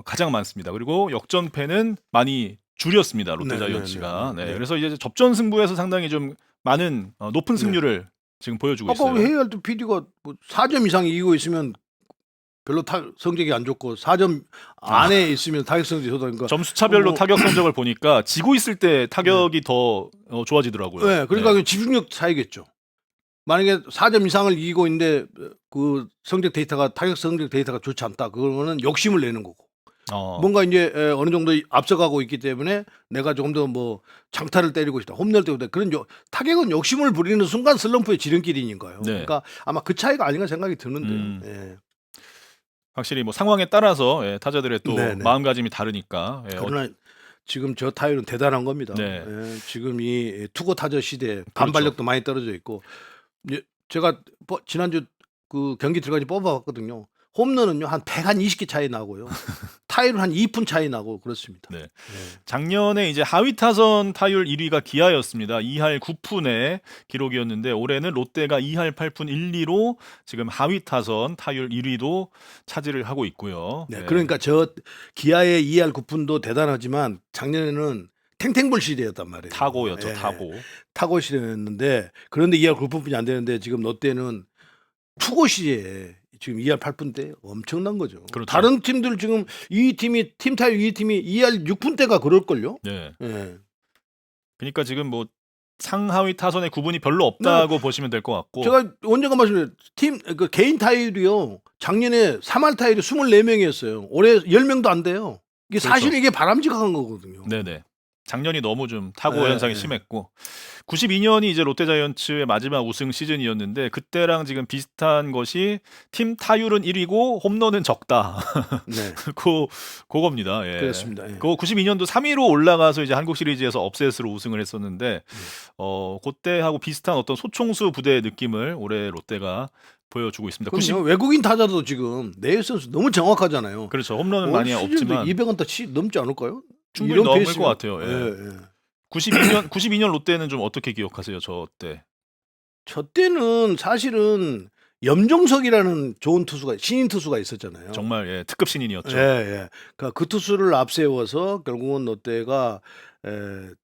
가장 많습니다. 그리고 역전패는 많이 줄였습니다. 롯데자이언츠가. 네. 그래서 이제 접전 승부에서 상당히 좀 많은 높은 승률을 지금 보여주고 아까 있어요. 우리 회의할 때 PD가 뭐 4점 이상 이기고 있으면 별로 성적이 안 좋고 4점 안에 있으면 타격 성적이 좋다니까. 점수 차별로 뭐, 타격 성적을 보니까 지고 있을 때 타격이 더 좋아지더라고요. 네, 그러니까 그 집중력 차이겠죠. 만약에 4점 이상을 이기고 있는데 그 성적 데이터가 타격 성적 데이터가 좋지 않다. 그거는 욕심을 내는 거고. 뭔가 이제 어느 정도 앞서가고 있기 때문에 내가 조금 더 뭐 장타를 때리고 싶다. 홈런을 때리고 싶다. 그런 타격은 욕심을 부리는 순간 슬럼프의 지름길이니까요. 네. 그러니까 아마 그 차이가 아닌가 생각이 드는데요. 예. 확실히 뭐 상황에 따라서 타자들의 또 네네. 마음가짐이 다르니까. 그러나 지금 저 타율은 대단한 겁니다. 네. 예, 지금 이 투고 타자 시대에 반발력도 많이 떨어져 있고 제가 지난주 그 경기 들어가지 뽑아봤거든요. 홈런은요 한 120개 차이 나고요. 타율은 한 2푼 차이 나고 그렇습니다. 네. 작년에 이제 하위 타선 타율 1위가 기아였습니다. 2할 9푼의 기록이었는데 올해는 롯데가 2할 8푼 1, 2로 지금 하위 타선 타율 1위도 차지를 하고 있고요. 네, 그러니까 저 기아의 2할 9푼도 대단하지만 작년에는 탱탱볼 시대였단 말이에요. 타고였죠. 예, 타고. 시대였는데 그런데 2할 9푼뿐이 안 되는데 지금 롯데는 투고 시대에 지금 2할 8푼대 엄청난 거죠. 그렇죠. 다른 팀들 지금 이 팀이 팀 타율 이 팀이 2할 6푼대가 그럴걸요. 네. 예. 그러니까 지금 뭐 상하위 타선의 구분이 별로 없다고 보시면 될 것 같고. 제가 언젠가 말씀드렸 그 개인 타율이요. 작년에 3할 타율이 24명이었어요. 올해 10명도 안 돼요. 이게 그렇죠. 사실 이게 바람직한 거거든요. 네네. 작년이 너무 좀 타고 네, 현상이 네. 심했고 92년이 이제 롯데자이언츠의 마지막 우승 시즌이었는데 그때랑 지금 비슷한 것이 팀 타율은 1위고 홈런은 적다. 네. 그겁니다. 예. 그렇습니다. 예. 그 92년도 3위로 올라가서 이제 한국 시리즈에서 업셋으로 우승을 했었는데 그때하고 비슷한 어떤 소총수 부대의 느낌을 올해 롯데가 보여주고 있습니다. 그럼요. 외국인 타자도 지금 내일 선수 너무 정확하잖아요. 그렇죠. 홈런은 올 많이 시즌도 없지만 200안타 넘지 않을까요? 충분히 이런 넘을 페이스면- 것 같아요. 예. 예, 예. 92년 롯데는 좀 어떻게 기억하세요? 저 때. 저 때는 사실은 염종석이라는 좋은 투수가 신인 투수가 있었잖아요. 정말 예, 특급 신인이었죠. 예, 예. 그러니까 그 투수를 앞세워서 결국은 롯데가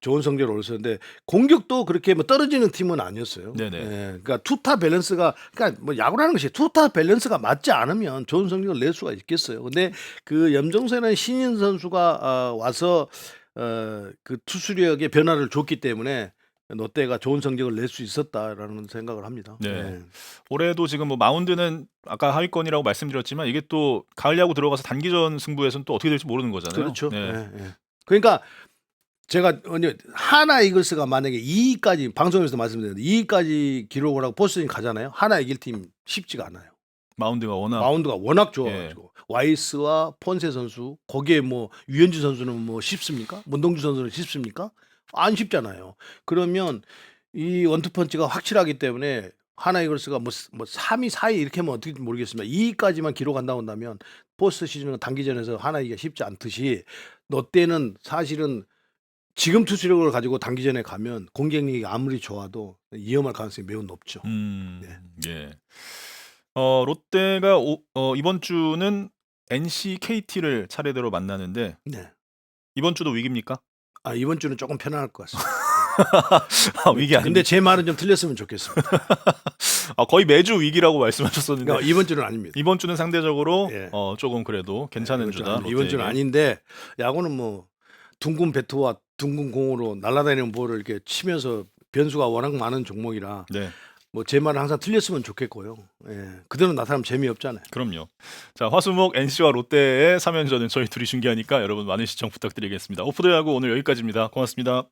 좋은 성적을 올렸었는데 공격도 그렇게 뭐 떨어지는 팀은 아니었어요. 네네. 예, 그러니까 투타 밸런스가 그러니까 뭐 야구라는 것이 투타 밸런스가 맞지 않으면 좋은 성적을 낼 수가 있겠어요. 근데 그 염정세라는 신인 선수가 와서 그 투수력의 변화를 줬기 때문에 롯데가 좋은 성적을 낼 수 있었다라는 생각을 합니다. 네. 예. 올해도 지금 뭐 마운드는 아까 하위권이라고 말씀드렸지만 이게 또 가을 야구 들어가서 단기전 승부에서는 또 어떻게 될지 모르는 거잖아요. 그렇죠. 네. 예, 예. 그러니까 제가 하나 이글스가 만약에 2위까지 방송에서 말씀드렸는데 2위까지 기록을 하고 보스턴이 가잖아요. 하나 이길 팀 쉽지가 않아요. 마운드가 워낙 마운드가 워낙 좋아가지고 와이스와 폰세 선수 거기에 뭐 유현진 선수는 뭐 쉽습니까? 문동주 선수는 쉽습니까? 안 쉽잖아요. 그러면 이 원투펀치가 확실하기 때문에 하나 이글스가 뭐 3위, 4위 이렇게 하면 어떻게 모르겠습니다. 2위까지만 기록한다고 한다면 포스트 시즌은 단기전에서 하나 이기가 쉽지 않듯이 롯데는 사실은 지금 투수력을 가지고 단기전에 가면 공격력이 아무리 좋아도 위험할 가능성이 매우 높죠. 예. 롯데가 이번 주는 NC KT를 차례대로 만나는데 네. 이번 주도 위기입니까? 아, 이번 주는 조금 편안할 것 같습니다. 위기 아닙니다. 근데 제 말은 좀 틀렸으면 좋겠습니다. 거의 매주 위기라고 말씀하셨었는데 그러니까 이번 주는 아닙니다. 이번 주는 상대적으로 예. 조금 그래도 괜찮은 이번 주다. 주는 이번 주는 롯데에게. 아닌데 야구는 뭐 둥근 배트와 둥근 공으로 날아다니는 볼을 이렇게 치면서 변수가 워낙 많은 종목이라 네. 뭐 제 말은 항상 틀렸으면 좋겠고요. 예. 그대로 나타나면 재미없잖아요. 그럼요. 자, 화수목 NC와 롯데의 3연전은 저희 둘이 중계하니까 여러분 많은 시청 부탁드리겠습니다. 오프더 야구 오늘 여기까지입니다. 고맙습니다.